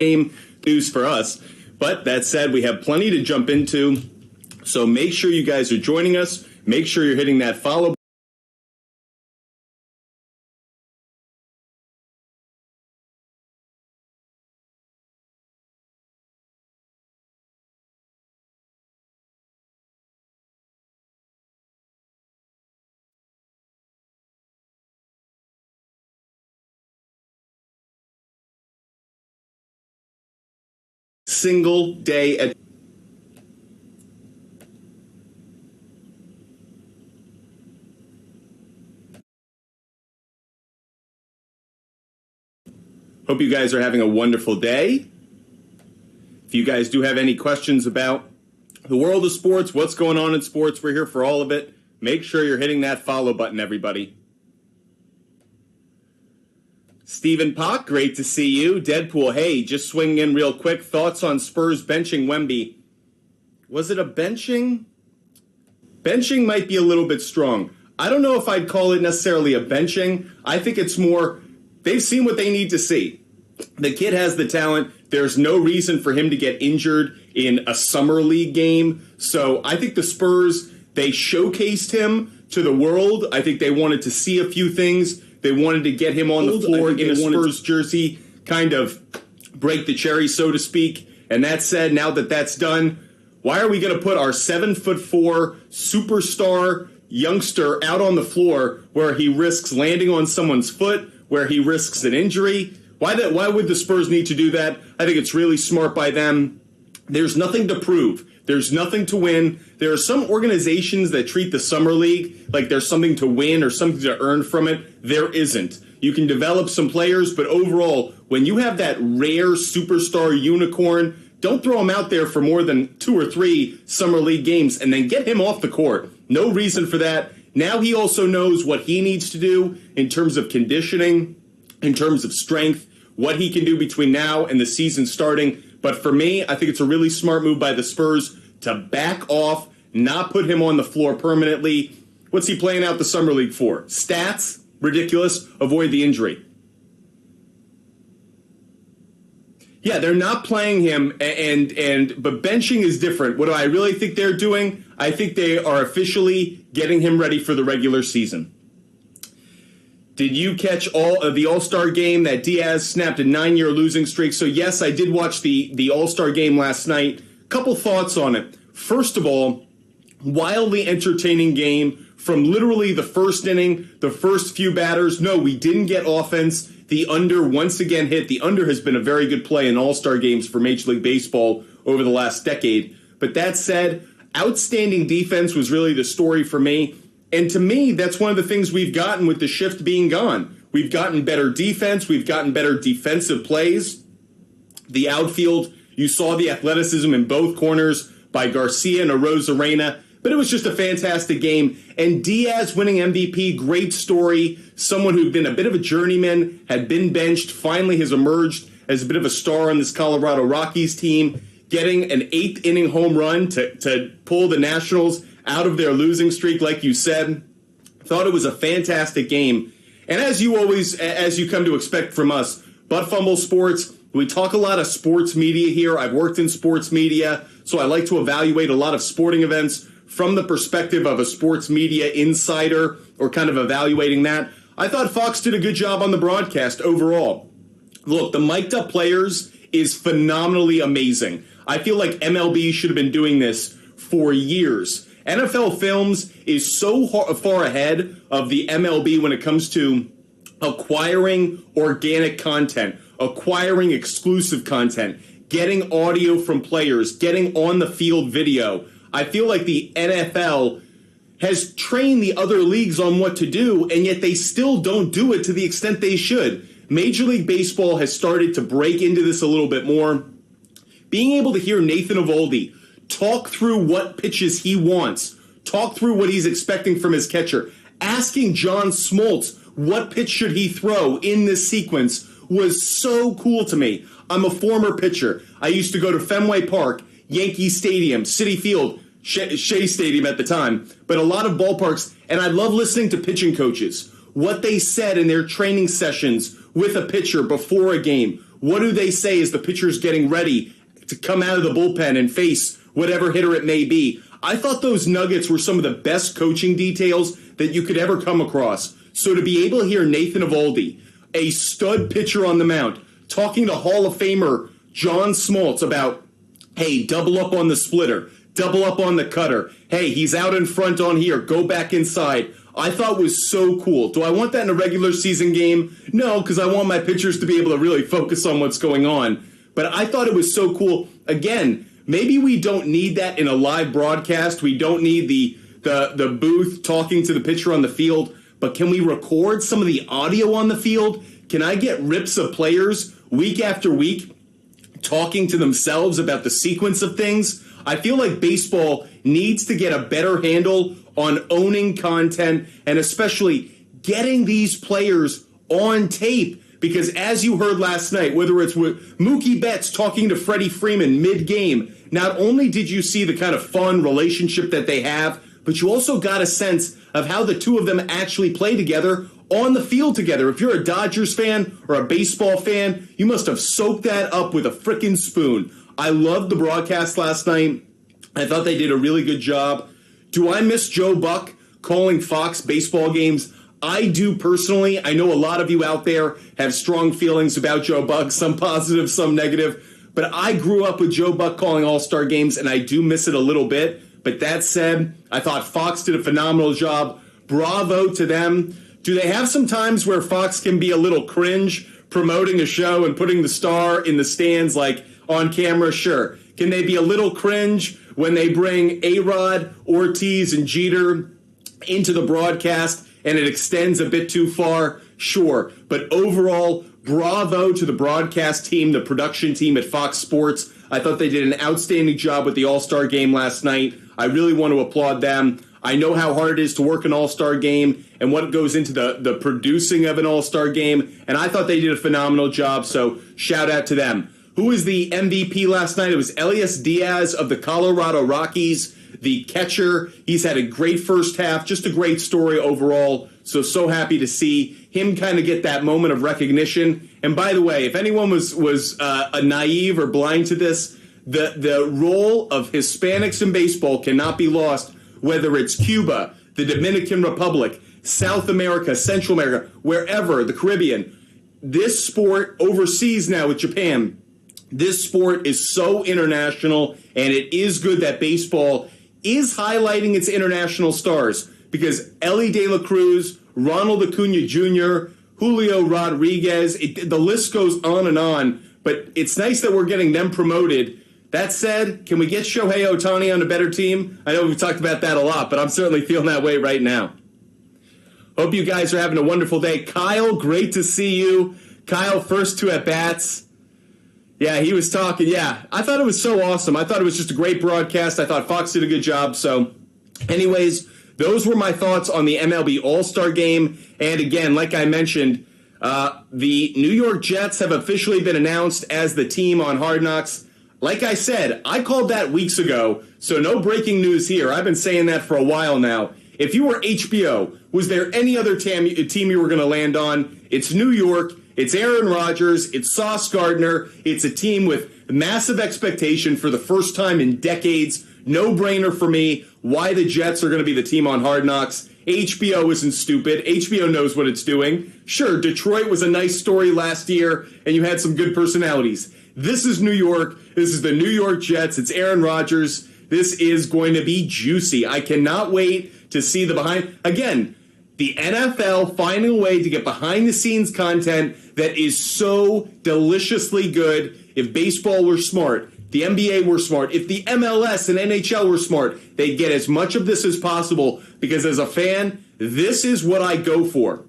game news for us. But that said, we have plenty to jump into. So make sure you guys are joining us. Make sure you're hitting that follow. Single day at hope you guys are having a wonderful day. If you guys do have any questions about the world of sports, what's going on in sports, we're here for all of it. Make sure you're hitting that follow button, everybody. Stephen Pock, great to see you. Deadpool, hey, just swinging in real quick. Thoughts on Spurs benching Wemby? Was it a benching? Benching might be a little bit strong. I don't know if I'd call it necessarily a benching. I think it's more, they've seen what they need to see. The kid has the talent. There's no reason for him to get injured in a summer league game. So I think the Spurs, they showcased him to the world. I think they wanted to see a few things. They wanted to get him on the floor in a Spurs jersey, kind of break the cherry, so to speak. And that said, now that that's done, why are we going to put our 7'4" superstar youngster out on the floor where he risks landing on someone's foot, where he risks an injury? Why would the Spurs need to do that? I think it's really smart by them. There's nothing to prove. There's nothing to win. There are some organizations that treat the summer league like there's something to win or something to earn from it. There isn't. You can develop some players, but overall, when you have that rare superstar unicorn, don't throw him out there for more than 2 or 3 summer league games and then get him off the court. No reason for that. Now he also knows what he needs to do in terms of conditioning, in terms of strength, what he can do between now and the season starting. But for me, I think it's a really smart move by the Spurs to back off, not put him on the floor permanently. What's he playing out the summer league for? Stats? Ridiculous. Avoid the injury. Yeah, they're not playing him, but benching is different. What do I really think they're doing? I think they are officially getting him ready for the regular season. Did you catch the All-Star game that Diaz snapped a 9-year losing streak? So yes, I did watch the All-Star game last night. Couple thoughts on it. First of all, wildly entertaining game from literally the first inning, the first few batters. No, we didn't get offense. The under once again hit. The under has been a very good play in All-Star games for Major League Baseball over the last decade. But that said, outstanding defense was really the story for me. And to me, that's one of the things we've gotten with the shift being gone. We've gotten better defense. We've gotten better defensive plays. The outfield, you saw the athleticism in both corners by Garcia and Arozarena. But it was just a fantastic game. And Diaz winning MVP, great story. Someone who'd been a bit of a journeyman, had been benched, finally has emerged as a bit of a star on this Colorado Rockies team, getting an 8th inning home run to pull the Nationals out of their losing streak, like you said. Thought it was a fantastic game. And as you come to expect from us, Butt Fumble Sports, we talk a lot of sports media here. I've worked in sports media, so I like to evaluate a lot of sporting events from the perspective of a sports media insider, or kind of evaluating that. I thought Fox did a good job on the broadcast overall. Look, the mic'd up players is phenomenally amazing. I feel like MLB should have been doing this for years. NFL Films is so far ahead of the MLB when it comes to acquiring organic content, acquiring exclusive content, getting audio from players, getting on the field video. I feel like the NFL has trained the other leagues on what to do, and yet they still don't do it to the extent they should. Major League Baseball has started to break into this a little bit more. Being able to hear Nathan Eovaldi talk through what pitches he wants, talk through what he's expecting from his catcher, asking John Smoltz what pitch should he throw in this sequence was so cool to me. I'm a former pitcher. I used to go to Fenway Park, Yankee Stadium, Citi Field, Shea Stadium at the time, but a lot of ballparks, and I love listening to pitching coaches, what they said in their training sessions with a pitcher before a game, What do they say as the pitcher's getting ready to come out of the bullpen and face whatever hitter it may be? I thought those nuggets were some of the best coaching details that you could ever come across. So to be able to hear Nathan Eovaldi, a stud pitcher on the mound, talking to Hall of Famer John Smoltz about, hey, double up on the splitter, double up on the cutter, hey, he's out in front on here, go back inside, I thought was so cool. Do I want that in a regular season game? No, because I want my pitchers to be able to really focus on what's going on. But I thought it was so cool. Again, maybe we don't need that in a live broadcast. We don't need the booth talking to the pitcher on the field. But can we record some of the audio on the field? Can I get rips of players week after week talking to themselves about the sequence of things? I feel like baseball needs to get a better handle on owning content and especially getting these players on tape. Because as you heard last night, whether it's with Mookie Betts talking to Freddie Freeman mid-game, not only did you see the kind of fun relationship that they have, but you also got a sense of how the two of them actually play together on the field together. If you're a Dodgers fan or a baseball fan, you must have soaked that up with a frickin' spoon. I loved the broadcast last night. I thought they did a really good job. Do I miss Joe Buck calling Fox baseball games? I do personally. I know a lot of you out there have strong feelings about Joe Buck, some positive, some negative. But I grew up with Joe Buck calling All-Star games, and I do miss it a little bit. But that said, I thought Fox did a phenomenal job. Bravo to them. Do they have some times where Fox can be a little cringe promoting a show and putting the star in the stands like on camera? Sure. Can they be a little cringe when they bring A-Rod, Ortiz, and Jeter into the broadcast and it extends a bit too far? Sure. But overall, bravo to the broadcast team, the production team at Fox Sports. I thought they did an outstanding job with the All-Star game last night. I really want to applaud them. I know how hard it is to work an All-Star game and what goes into the producing of an All-Star game, and I thought they did a phenomenal job, so shout out to them. Who was the MVP last night? It was Elias Diaz of the Colorado Rockies, the catcher. He's had a great first half, just a great story overall, so happy to see him kind of get that moment of recognition. And by the way, if anyone was naive or blind to this, the role of Hispanics in baseball cannot be lost, whether it's Cuba, the Dominican Republic, South America, Central America, wherever, the Caribbean. This sport overseas now with Japan, this sport is so international, and it is good that baseball is highlighting its international stars because Ellie De La Cruz, Ronald Acuna Jr., Julio Rodriguez, the list goes on, but it's nice that we're getting them promoted. That said, can we get Shohei Ohtani on a better team? I know we've talked about that a lot, but I'm certainly feeling that way right now. Hope you guys are having a wonderful day. Kyle, great to see you. Kyle, first two at-bats. Yeah, he was talking. Yeah, I thought it was so awesome. I thought it was just a great broadcast. I thought Fox did a good job. So, anyways, those were my thoughts on the MLB All-Star Game. And again, like I mentioned, the New York Jets have officially been announced as the team on Hard Knocks. Like I said, I called that weeks ago, so no breaking news here. I've been saying that for a while now. If you were HBO, was there any other team you were going to land on? It's New York. It's Aaron Rodgers. It's Sauce Gardner. It's a team with massive expectation for the first time in decades. No-brainer for me why the Jets are going to be the team on Hard Knocks. HBO isn't stupid. HBO knows what it's doing. Sure, Detroit was a nice story last year, and you had some good personalities. This is New York. This is the New York Jets. It's Aaron Rodgers. This is going to be juicy. I cannot wait to see the behind. Again, the NFL finding a way to get behind-the-scenes content that is so deliciously good. If baseball were smart, the NBA were smart, if the MLS and NHL were smart, they'd get as much of this as possible because as a fan, this is what I go for.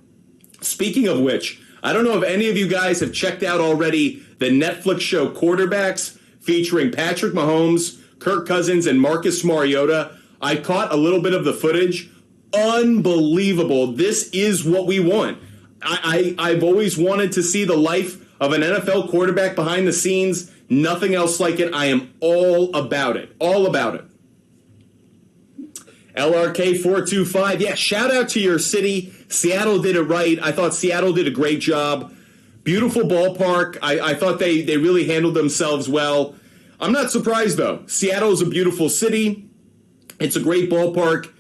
Speaking of which, I don't know if any of you guys have checked out already the Netflix show Quarterbacks featuring Patrick Mahomes, Kirk Cousins, and Marcus Mariota. I caught a little bit of the footage. Unbelievable. This is what we want. I've always wanted to see the life of an NFL quarterback behind the scenes. Nothing else like it. I am all about it. All about it. LRK425. Yeah, shout out to your city. Seattle did it right. I thought Seattle did a great job. Beautiful ballpark. I thought they really handled themselves well. I'm not surprised, though. Seattle's a beautiful city. It's a great ballpark.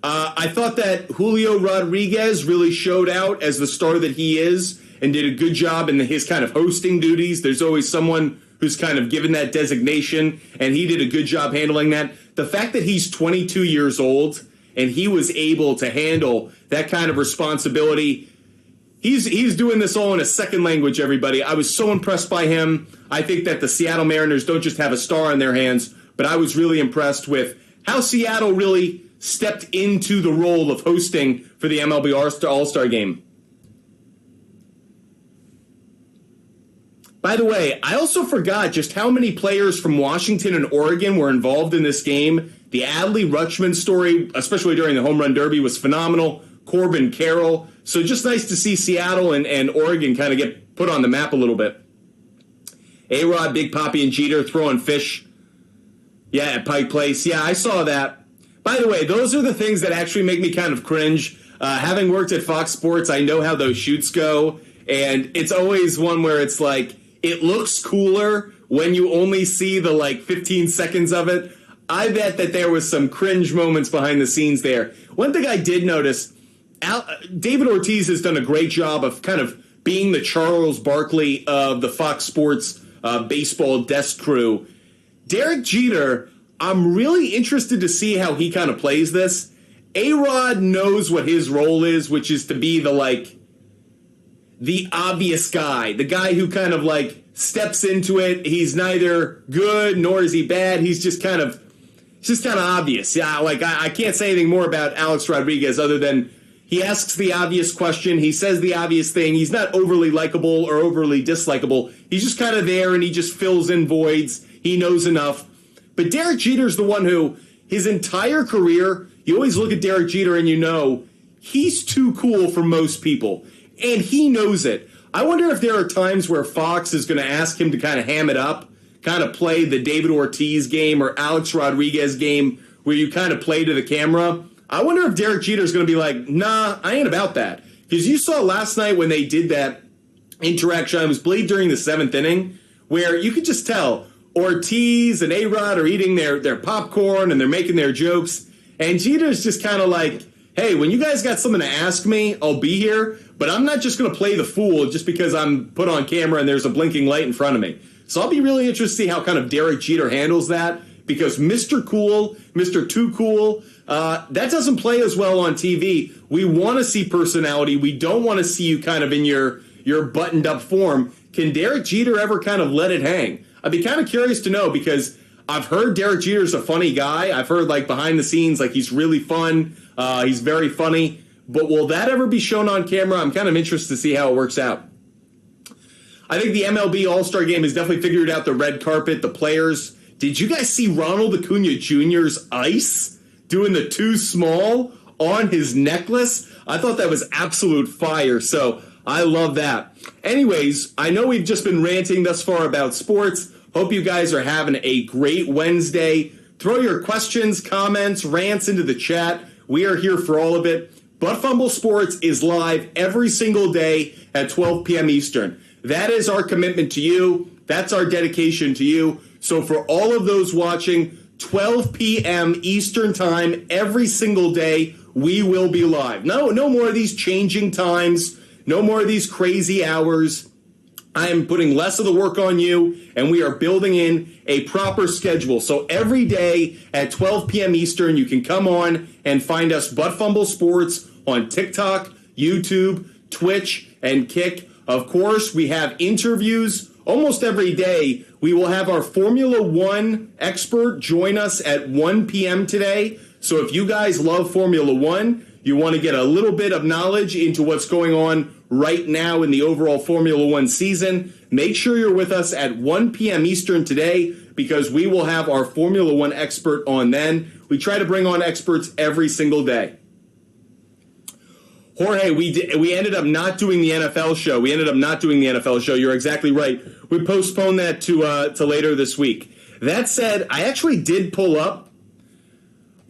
I thought that Julio Rodriguez really showed out as the star that he is and did a good job in his kind of hosting duties. There's always someone who's kind of given that designation, and he did a good job handling that. The fact that he's 22 years old and he was able to handle that kind of responsibility, he's doing this all in a second language, everybody. I was so impressed by him. I think that the Seattle Mariners don't just have a star on their hands, but I was really impressed with how Seattle really stepped into the role of hosting for the MLB All-Star Game. By the way, I also forgot just how many players from Washington and Oregon were involved in this game. The Adley Rutschman story, especially during the Home Run Derby, was phenomenal. Corbin Carroll. So just nice to see Seattle and Oregon kind of get put on the map a little bit. A-Rod, Big Papi, and Jeter throwing fish. Yeah, at Pike Place. Yeah, I saw that. By the way, those are the things that actually make me kind of cringe. Having worked at Fox Sports, I know how those shoots go. And it's always one where it's like, it looks cooler when you only see the 15 seconds of it. I bet that there was some cringe moments behind the scenes there. One thing I did notice, David Ortiz has done a great job of kind of being the Charles Barkley of the Fox Sports baseball desk crew. Derek Jeter, I'm really interested to see how he kind of plays this. A-Rod knows what his role is, which is to be the obvious guy, the guy who kind of steps into it. He's neither good nor is he bad. He's just kind of obvious. Yeah, I can't say anything more about Alex Rodriguez other than he asks the obvious question. He says the obvious thing. He's not overly likable or overly dislikable. He's just kind of there and he just fills in voids. He knows enough. But Derek Jeter's the one who, his entire career, you always look at Derek Jeter and you know he's too cool for most people. And he knows it. I wonder if there are times where Fox is going to ask him to kind of ham it up, kind of play the David Ortiz game or Alex Rodriguez game where you kind of play to the camera. I wonder if Derek Jeter is going to be like, nah, I ain't about that. Because you saw last night when they did that interaction, I was played during the 7th inning, where you could just tell Ortiz and A-Rod are eating their popcorn and they're making their jokes. And Jeter's just kind of like, hey, when you guys got something to ask me, I'll be here. But I'm not just going to play the fool just because I'm put on camera and there's a blinking light in front of me. So I'll be really interested to see how kind of Derek Jeter handles that. Because Mr. Cool, Mr. Too Cool, that doesn't play as well on TV. We want to see personality. We don't want to see you kind of in your buttoned up form. Can Derek Jeter ever kind of let it hang? I'd be kind of curious to know because I've heard Derek Jeter's a funny guy. I've heard behind the scenes, he's really fun. He's very funny. But will that ever be shown on camera? I'm kind of interested to see how it works out. I think the MLB All-Star Game has definitely figured out the red carpet, the players. Did you guys see Ronald Acuna Jr.'s ice doing the too small on his necklace? I thought that was absolute fire, so I love that. Anyways, I know we've just been ranting thus far about sports. Hope you guys are having a great Wednesday. Throw your questions, comments, rants into the chat. We are here for all of it. But Fumble Sports is live every single day at 12 p.m. Eastern. That is our commitment to you. That's our dedication to you. So for all of those watching, 12 p.m. Eastern time every single day, we will be live. No more of these changing times. No more of these crazy hours. I am putting less of the work on you, and we are building in a proper schedule. So every day at 12 p.m. Eastern, you can come on and find us, Butt Fumble Sports, on TikTok, YouTube, Twitch, and Kick. Of course, we have interviews almost every day. We will have our Formula One expert join us at 1 p.m. today. So if you guys love Formula One, you want to get a little bit of knowledge into what's going on right now in the overall Formula One season, make sure you're with us at 1 p.m. Eastern today because we will have our Formula One expert on then. We try to bring on experts every single day. Jorge, we ended up not doing the NFL show. You're exactly right. We postponed that to later this week. That said, I actually did pull up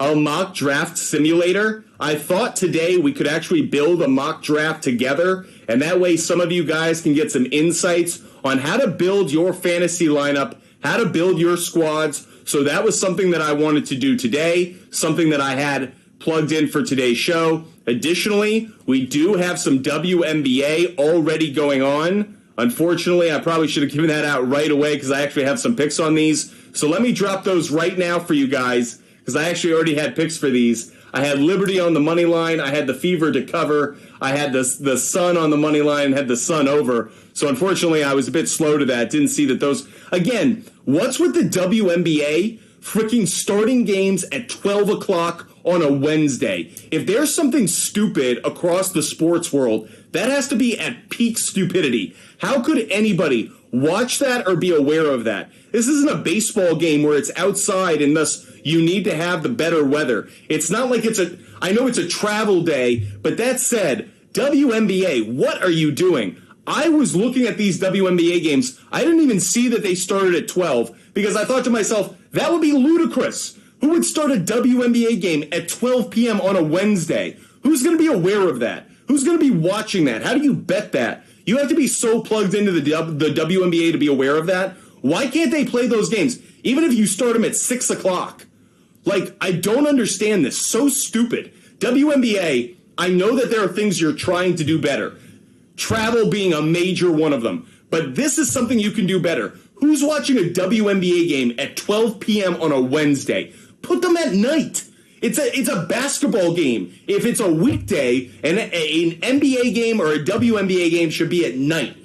a mock draft simulator. I thought today we could actually build a mock draft together, and that way some of you guys can get some insights on how to build your fantasy lineup, how to build your squads. So that was something that I wanted to do today, something that I had plugged in for today's show. Additionally, we do have some WNBA already going on. Unfortunately, I probably should have given that out right away because I actually have some picks on these. So let me drop those right now for you guys because I actually already had picks for these. I had Liberty on the money line. I had the Fever to cover. I had the Sun on the money line, had the Sun over. So unfortunately, I was a bit slow to that. Didn't see that those. Again, what's with the WNBA freaking starting games at 12 o'clock on a Wednesday? If there's something stupid across the sports world, that has to be at peak stupidity. How could anybody watch that or be aware of that? This isn't a baseball game where it's outside and thus you need to have the better weather. It's not like I know it's a travel day, but that said, WNBA, what are you doing? I was looking at these WNBA games. I didn't even see that they started at 12 because I thought to myself, that would be ludicrous. Who would start a WNBA game at 12 p.m. on a Wednesday? Who's going to be aware of that? Who's going to be watching that? How do you bet that? You have to be so plugged into the WNBA to be aware of that. Why can't they play those games? Even if you start them at 6 o'clock. Like, I don't understand this. So stupid. WNBA, I know that there are things you're trying to do better. Travel being a major one of them. But this is something you can do better. Who's watching a WNBA game at 12 p.m. on a Wednesday? Put them at night. It's a basketball game. If it's a weekday, an NBA game or a WNBA game should be at night.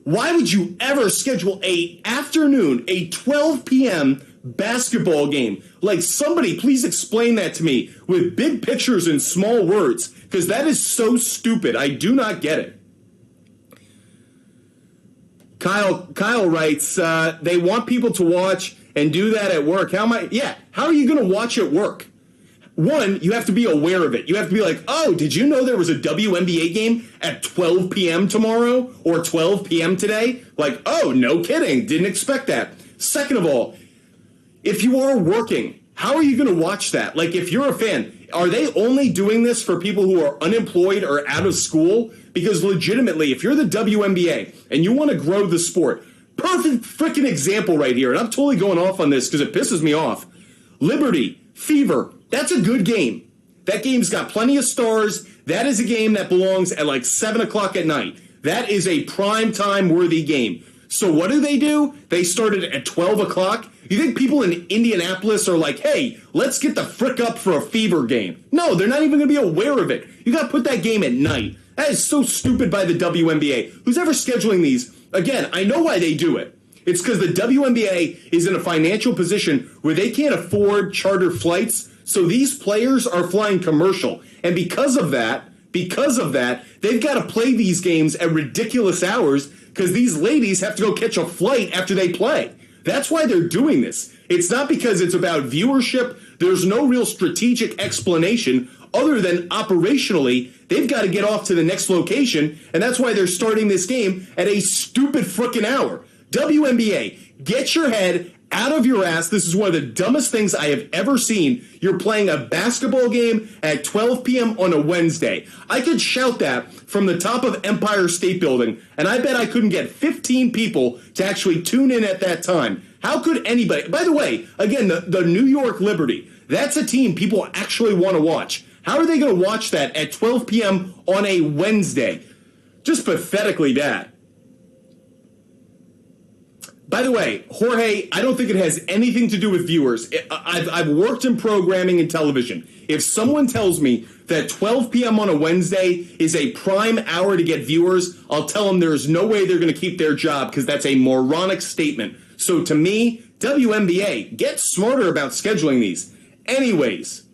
Why would you ever schedule a 12 p.m. basketball game? Like, somebody please explain that to me with big pictures and small words, because that is so stupid. I do not get it. Kyle writes, they want people to watch and do that at work. How are you going to watch at work? One, you have to be aware of it. You have to be like, oh, did you know there was a WNBA game at 12 p.m. tomorrow or 12 p.m. today? Like, oh, no kidding. Didn't expect that. Second of all, if you are working, how are you going to watch that? Like, if you're a fan, are they only doing this for people who are unemployed or out of school? Because legitimately, if you're the WNBA and you want to grow the sport, perfect freaking example right here, and I'm totally going off on this because it pisses me off. Liberty, Fever, that's a good game. That game's got plenty of stars. That is a game that belongs at like 7 o'clock at night. That is a prime time worthy game. So what do? They started at 12 o'clock. You think people in Indianapolis are like, hey, let's get the frick up for a Fever game? No, they're not even going to be aware of it. You got to put that game at night. That is so stupid by the WNBA. Who's ever scheduling these? Again, I know why they do it. It's because the WNBA is in a financial position where they can't afford charter flights, so these players are flying commercial. And because of that, they've got to play these games at ridiculous hours because these ladies have to go catch a flight after they play. That's why they're doing this. It's not because it's about viewership. There's no real strategic explanation other than operationally, they've got to get off to the next location, and that's why they're starting this game at a stupid frickin' hour. WNBA, get your head out of your ass. This is one of the dumbest things I have ever seen. You're playing a basketball game at 12 p.m. on a Wednesday. I could shout that from the top of Empire State Building, and I bet I couldn't get 15 people to actually tune in at that time. How could anybody? By the way, again, the New York Liberty, that's a team people actually want to watch. How are they going to watch that at 12 p.m. on a Wednesday? Just pathetically bad. By the way, Jorge, I don't think it has anything to do with viewers. I've worked in programming and television. If someone tells me that 12 p.m. on a Wednesday is a prime hour to get viewers, I'll tell them there's no way they're going to keep their job because that's a moronic statement. So to me, WNBA, get smarter about scheduling these. Anyways,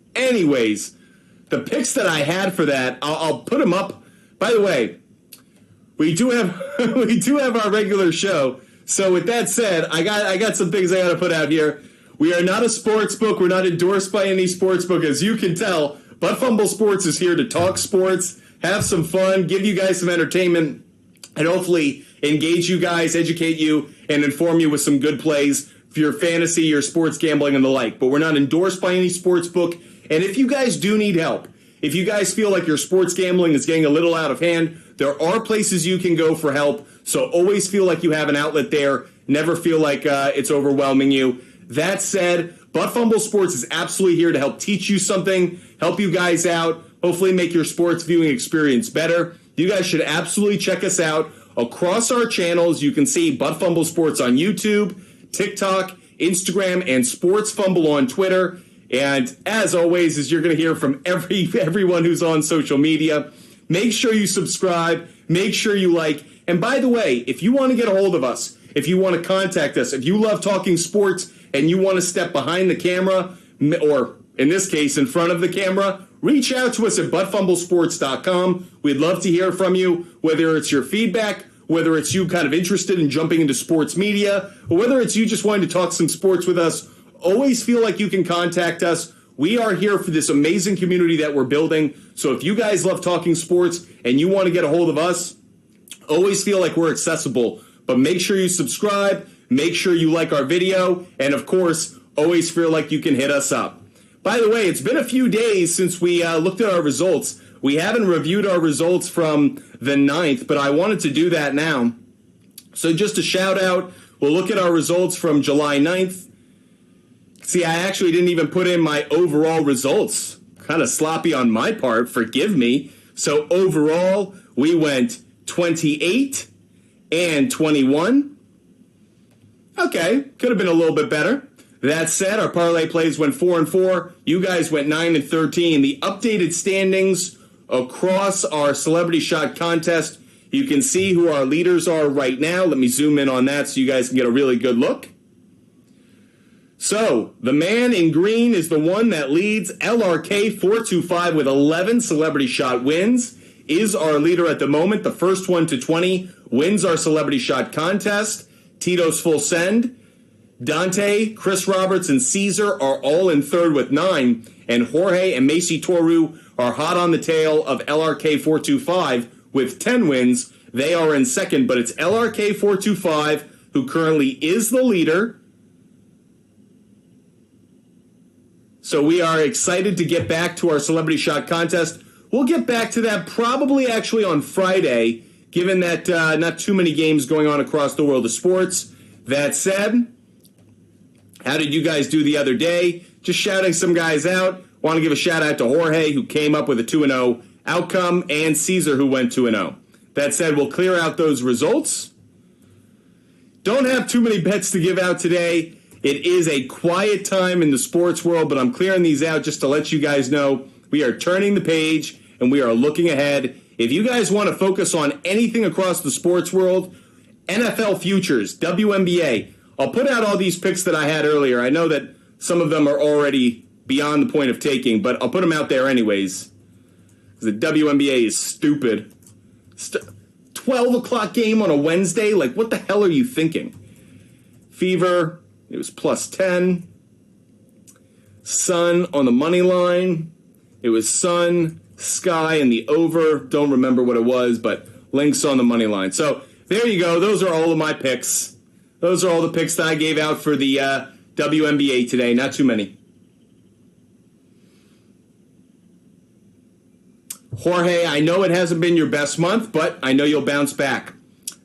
the picks that I had for that, I'll put them up. By the way, we do have our regular show. So with that said, I got some things I got to put out here. We are not a sports book. We're not endorsed by any sports book, as you can tell. But Fumble Sports is here to talk sports, have some fun, give you guys some entertainment, and hopefully engage you guys, educate you, and inform you with some good plays for your fantasy, your sports gambling, and the like. But we're not endorsed by any sports book, And if you guys do need help, if you guys feel like your sports gambling is getting a little out of hand, there are places you can go for help. So always feel like you have an outlet there. Never feel like it's overwhelming you. That said, Butt Fumble Sports is absolutely here to help teach you something, help you guys out, hopefully make your sports viewing experience better. You guys should absolutely check us out across our channels. You can see Butt Fumble Sports on YouTube, TikTok, Instagram, and Sports Fumble on Twitter. And as always, as you're going to hear from everyone who's on social media, make sure you subscribe, make sure you like. And by the way, if you want to get a hold of us, if you want to contact us, if you love talking sports and you want to step behind the camera, or in this case, in front of the camera, reach out to us at buttfumblesports.com. We'd love to hear from you, whether it's your feedback, whether it's you kind of interested in jumping into sports media, or whether it's you just wanting to talk some sports with us. Always feel like you can contact us. We are here for this amazing community that we're building. So if you guys love talking sports and you want to get a hold of us, always feel like we're accessible. But make sure you subscribe, make sure you like our video, and of course, always feel like you can hit us up. By the way, it's been a few days since we looked at our results. We haven't reviewed our results from the 9th, but I wanted to do that now. So just a shout out, we'll look at our results from July 9th. See, I actually didn't even put in my overall results. Kind of sloppy on my part, forgive me. So overall, we went 28 and 21. Okay, could have been a little bit better. That said, our parlay plays went 4 and 4. You guys went 9 and 13. The updated standings across our Celebrity Shot contest, you can see who our leaders are right now. Let me zoom in on that so you guys can get a really good look. So, the man in green is the one that leads. LRK425 with 11 Celebrity Shot wins is our leader at the moment. The first one to 20 wins our Celebrity Shot contest. Tito's Full Send, Dante, Chris Roberts, and Caesar are all in third with 9. And Jorge and Macy Toru are hot on the tail of LRK425 with 10 wins. They are in second, but it's LRK425 who currently is the leader. So we are excited to get back to our Celebrity Shot contest. We'll get back to that probably actually on Friday, given that not too many games going on across the world of sports. That said, how did you guys do the other day? Just shouting some guys out. Want to give a shout out to Jorge, who came up with a 2-0 outcome, and Caesar, who went 2-0. That said, we'll clear out those results. Don't have too many bets to give out today. It is a quiet time in the sports world, but I'm clearing these out just to let you guys know we are turning the page and we are looking ahead. If you guys want to focus on anything across the sports world, NFL futures, WNBA, I'll put out all these picks that I had earlier. I know that some of them are already beyond the point of taking, but I'll put them out there anyways. The WNBA is stupid. 12 o'clock game on a Wednesday? Like, what the hell are you thinking? Fever, it was plus 10. Sun on the money line. It was Sun, Sky, and the over. Don't remember what it was, but Lynx on the money line. So there you go. Those are all of my picks. Those are all the picks that I gave out for the WNBA today. Not too many. Jorge, I know it hasn't been your best month, but I know you'll bounce back.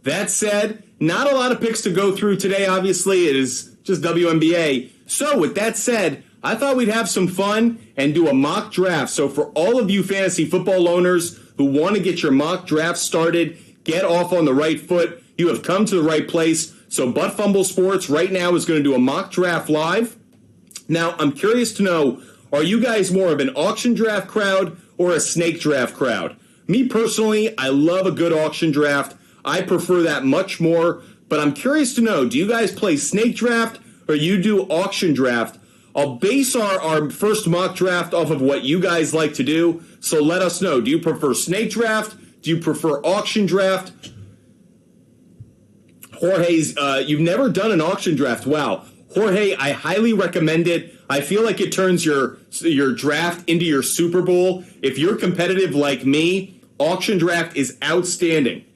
That said, not a lot of picks to go through today, obviously. It is just WNBA. So with that said, I thought we'd have some fun and do a mock draft. So for all of you fantasy football owners who want to get your mock draft started, get off on the right foot, you have come to the right place. So Butt Fumble Sports right now is going to do a mock draft live. Now, I'm curious to know, are you guys more of an auction draft crowd or a snake draft crowd? Me personally, I love a good auction draft. I prefer that much more. But I'm curious to know, do you guys play snake draft or you do auction draft? I'll base our first mock draft off of what you guys like to do. So let us know. Do you prefer snake draft? Do you prefer auction draft? Jorge's, you've never done an auction draft. Wow. Jorge, I highly recommend it. I feel like it turns your draft into your Super Bowl. If you're competitive like me, auction draft is outstanding.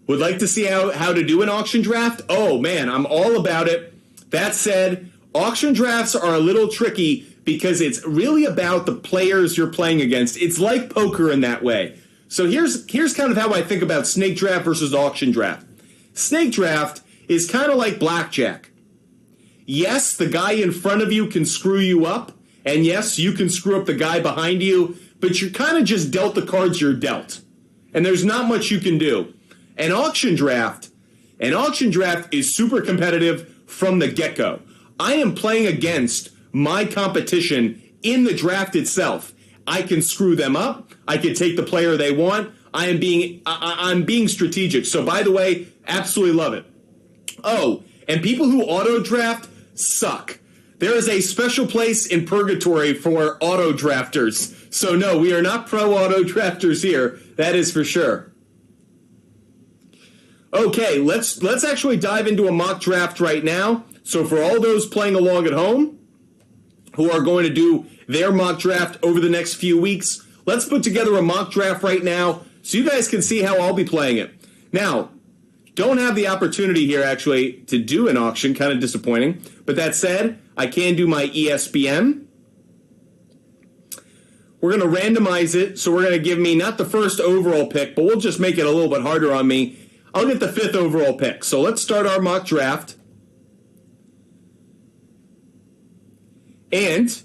Would like to see how to do an auction draft? Oh, man, I'm all about it. That said, auction drafts are a little tricky because it's really about the players you're playing against. It's like poker in that way. So here's kind of how I think about snake draft versus auction draft. Snake draft is kind of like blackjack. Yes, the guy in front of you can screw you up, and yes, you can screw up the guy behind you, but you're kind of just dealt the cards you're dealt. And there's not much you can do. An auction draft is super competitive from the get-go. I am playing against my competition in the draft itself. I can screw them up. I can take the player they want. I'm being strategic. So by the way, absolutely love it. Oh, and people who auto draft suck. There is a special place in purgatory for auto drafters. So no, we are not pro auto drafters here. That is for sure. Okay, let's actually dive into a mock draft right now. So for all those playing along at home who are going to do their mock draft over the next few weeks, let's put together a mock draft right now so you guys can see how I'll be playing it. Now, don't have the opportunity here actually to do an auction, kind of disappointing. But that said, I can do my ESPN. We're going to randomize it, so we're going to give me not the first overall pick, but we'll just make it a little bit harder on me. I'll get the 5th overall pick. So let's start our mock draft. And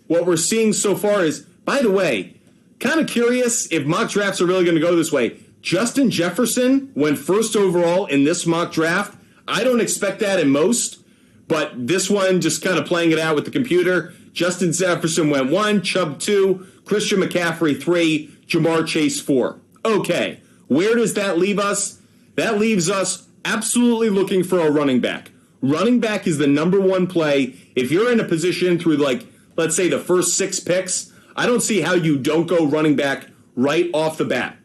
what we're seeing so far is, by the way, kind of curious if mock drafts are really going to go this way. Justin Jefferson went 1st overall in this mock draft. I don't expect that in most, but this one, just kind of playing it out with the computer, Justin Jefferson went 1, Chubb 2, Christian McCaffrey 3, Jamar Chase 4. Okay, where does that leave us? That leaves us absolutely looking for a running back. Running back is the number one play. If you're in a position through, like, let's say the first 6 picks, I don't see how you don't go running back right off the bat.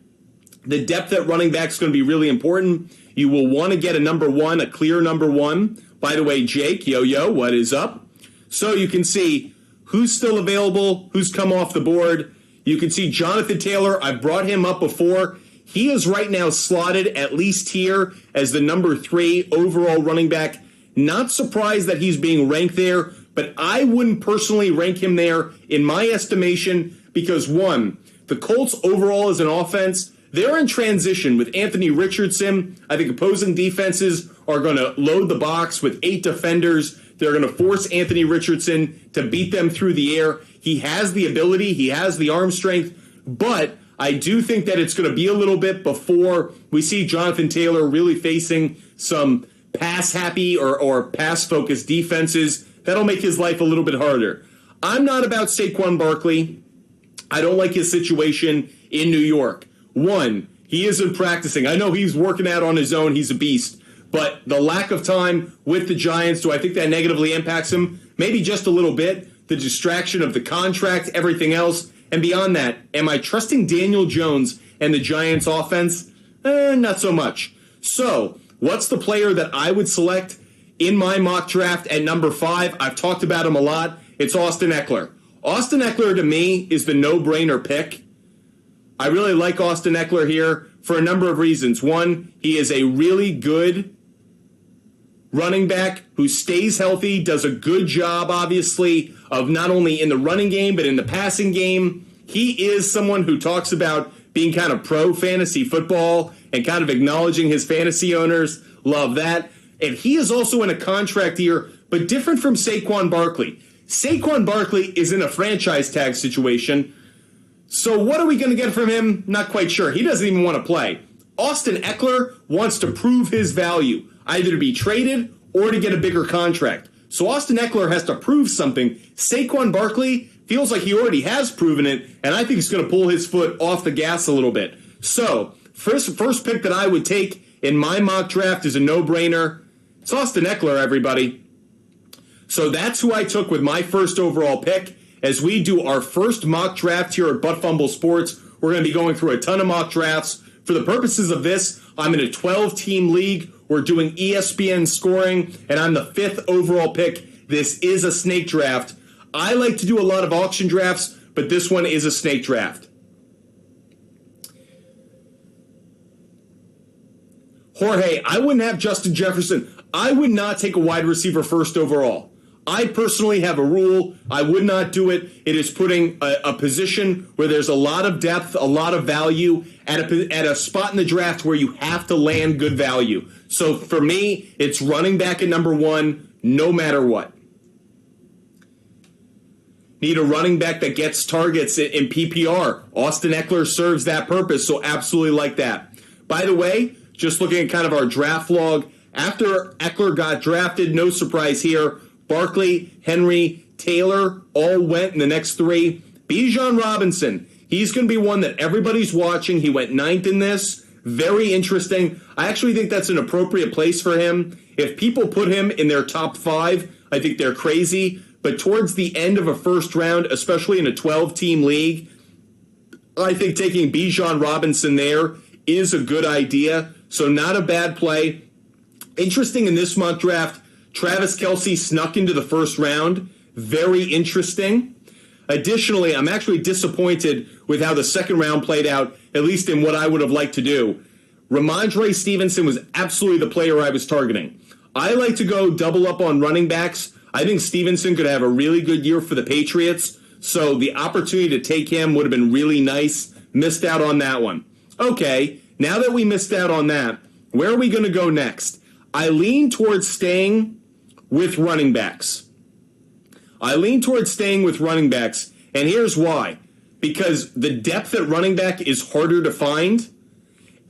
The depth at running back is going to be really important. You will want to get a number 1, a clear number 1. By the way, Jake, yo, what is up? So you can see who's still available, who's come off the board. You can see Jonathan Taylor. I've brought him up before. He is right now slotted at least here as the number 3 overall running back. Not surprised that he's being ranked there, but I wouldn't personally rank him there in my estimation because, 1, the Colts overall as an offense, they're in transition with Anthony Richardson. I think opposing defenses are going to load the box with 8 defenders. They're going to force Anthony Richardson to beat them through the air. He has the ability. He has the arm strength. But I do think that it's going to be a little bit before we see Jonathan Taylor really facing some pass-happy or pass-focused defenses. That'll make his life a little bit harder. I'm not about Saquon Barkley. I don't like his situation in New York. 1, he isn't practicing. I know he's working out on his own. He's a beast. But the lack of time with the Giants, do I think that negatively impacts him? Maybe just a little bit. The distraction of the contract, everything else. And beyond that, am I trusting Daniel Jones and the Giants offense? Not so much. So, what's the player that I would select in my mock draft at number 5? I've talked about him a lot. It's Austin Eckler. Austin Eckler, to me, is the no-brainer pick. I really like Austin Eckler here for a number of reasons. 1, he is a really good running back who stays healthy, does a good job, obviously, of not only in the running game, but in the passing game. He is someone who talks about being kind of pro-fantasy football and kind of acknowledging his fantasy owners. Love that. And he is also in a contract year, but different from Saquon Barkley. Saquon Barkley is in a franchise tag situation. So what are we going to get from him? Not quite sure. He doesn't even want to play. Austin Eckler wants to prove his value, either to be traded or to get a bigger contract. So Austin Eckler has to prove something. Saquon Barkley feels like he already has proven it, and I think he's going to pull his foot off the gas a little bit. So first pick that I would take in my mock draft is a no-brainer. It's Austin Eckler, everybody. So that's who I took with my first overall pick. As we do our first mock draft here at Butt Fumble Sports, we're going to be going through a ton of mock drafts. For the purposes of this, I'm in a 12-team league. We're doing ESPN scoring, and I'm the 5th overall pick. This is a snake draft. I like to do a lot of auction drafts, but this one is a snake draft. Jorge, I wouldn't have Justin Jefferson. I would not take a wide receiver first overall. I personally have a rule. I would not do it. It is putting a position where there's a lot of depth, a lot of value at a spot in the draft where you have to land good value. So for me, it's running back at number 1, no matter what. Need a running back that gets targets in PPR. Austin Eckler serves that purpose, so absolutely like that. By the way, just looking at kind of our draft log, after Eckler got drafted, no surprise here, Barkley, Henry, Taylor all went in the next 3. Bijan Robinson, he's going to be one that everybody's watching. He went 9th in this. Very interesting. I actually think that's an appropriate place for him. If people put him in their top 5, I think they're crazy. But towards the end of a first round, especially in a 12-team league, I think taking Bijan Robinson there is a good idea. So not a bad play. Interesting in this mock draft, Travis Kelce snuck into the first round. Very interesting. Additionally, I'm actually disappointed with how the second round played out, at least in what I would have liked to do. Ramondre Stevenson was absolutely the player I was targeting. I like to go double up on running backs. I think Stevenson could have a really good year for the Patriots, so the opportunity to take him would have been really nice. Missed out on that one. Okay, now that we missed out on that, where are we going to go next? I lean towards staying with running backs. And here's why. Because the depth at running back is harder to find,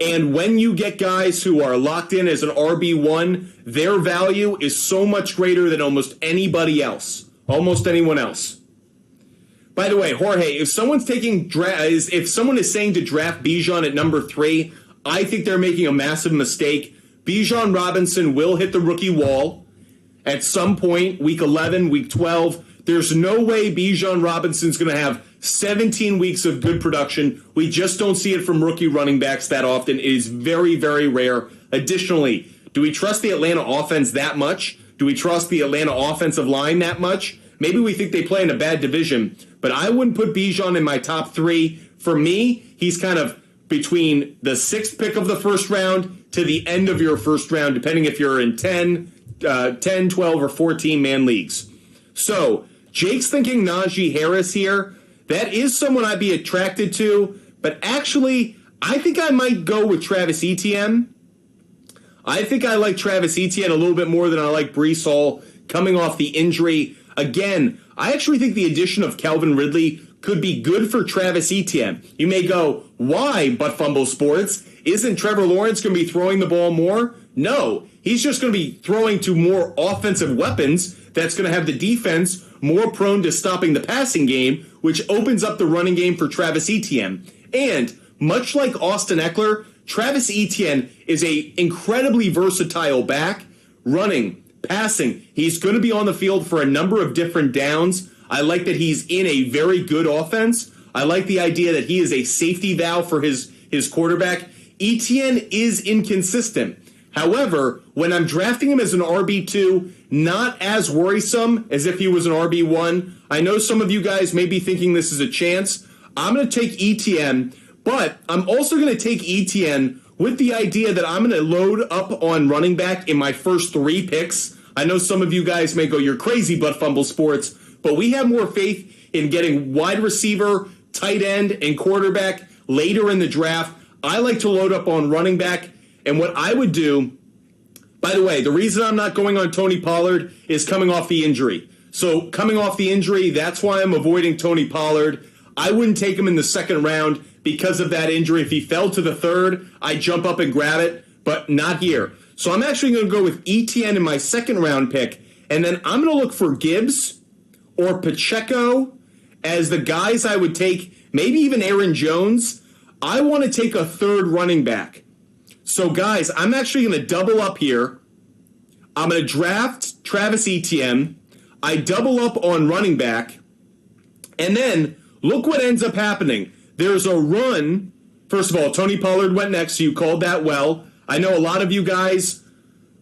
and when you get guys who are locked in as an RB1, their value is so much greater than almost anybody else, almost anyone else. By the way, Jorge, if someone is saying to draft Bijan at number 3, I think they're making a massive mistake. Bijan Robinson will hit the rookie wall at some point, week 11, week 12. There's no way Bijan Robinson's going to have 17 weeks of good production. We just don't see it from rookie running backs that often. It is very, very rare. Additionally, do we trust the Atlanta offense that much? Do we trust the Atlanta offensive line that much? Maybe we think they play in a bad division, but I wouldn't put Bijan in my top 3. For me, he's kind of between the 6th pick of the first round to the end of your first round, depending if you're in 10, 12, or 14-man leagues. So, Jake's thinking Najee Harris here. That is someone I'd be attracted to, but actually, I think I might go with Travis Etienne. I think I like Travis Etienne a little bit more than I like Breece Hall coming off the injury. Again, I actually think the addition of Calvin Ridley could be good for Travis Etienne. You may go, why, but Fumble Sports? Isn't Trevor Lawrence going to be throwing the ball more? No, he's just going to be throwing to more offensive weapons that's going to have the defense more prone to stopping the passing game, which opens up the running game for Travis Etienne. And much like Austin Eckler, Travis Etienne is a incredibly versatile back, running, passing. He's going to be on the field for a number of different downs. I like that he's in a very good offense. I like the idea that he is a safety valve for his quarterback. Etienne is inconsistent. However, when I'm drafting him as an RB2, not as worrisome as if he was an RB1. I know some of you guys may be thinking this is a chance. I'm going to take Etienne, but I'm also going to take Etienne with the idea that I'm going to load up on running back in my first 3 picks. I know some of you guys may go, you're crazy, but Fumble Sports, but we have more faith in getting wide receiver, tight end, and quarterback later in the draft. I like to load up on running back, and what I would do, by the way, the reason I'm not going on Tony Pollard is coming off the injury. So coming off the injury, that's why I'm avoiding Tony Pollard. I wouldn't take him in the second round because of that injury. If he fell to the third, I'd jump up and grab it, but not here. So I'm actually going to go with Etienne in my second round pick, and then I'm going to look for Gibbs or Pacheco as the guys I would take, maybe even Aaron Jones. I want to take a third running back. So, guys, I'm actually going to double up here. I'm going to draft Travis Etienne. I double up on running back. And then, look what ends up happening. There's a run. First of all, Tony Pollard went next, so you called that well. I know a lot of you guys.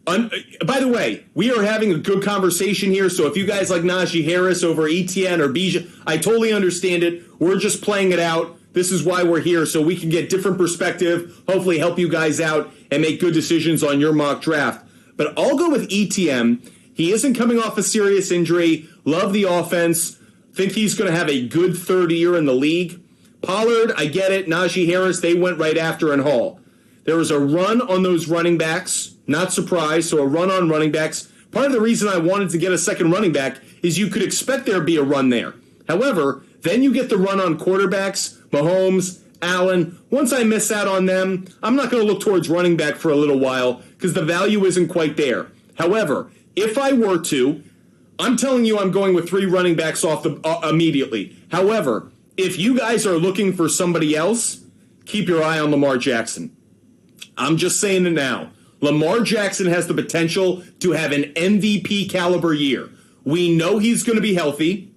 By the way, we are having a good conversation here, so if you guys like Najee Harris over Etienne or Bijan, I totally understand it. We're just playing it out. This is why we're here, so we can get different perspective, hopefully help you guys out and make good decisions on your mock draft. But I'll go with Etienne. He isn't coming off a serious injury. Love the offense. Think he's going to have a good third year in the league. Pollard, I get it. Najee Harris, they went right after, and Hall. There was a run on those running backs. Not surprised. So a run on running backs. Part of the reason I wanted to get a second running back is you could expect there to be a run there. However, then you get the run on quarterbacks, Mahomes, Allen. Once I miss out on them, I'm not going to look towards running back for a little while because the value isn't quite there. However, if I were to, I'm telling you I'm going with 3 running backs off immediately. However, if you guys are looking for somebody else, keep your eye on Lamar Jackson. I'm just saying it now. Lamar Jackson has the potential to have an MVP caliber year. We know he's going to be healthy.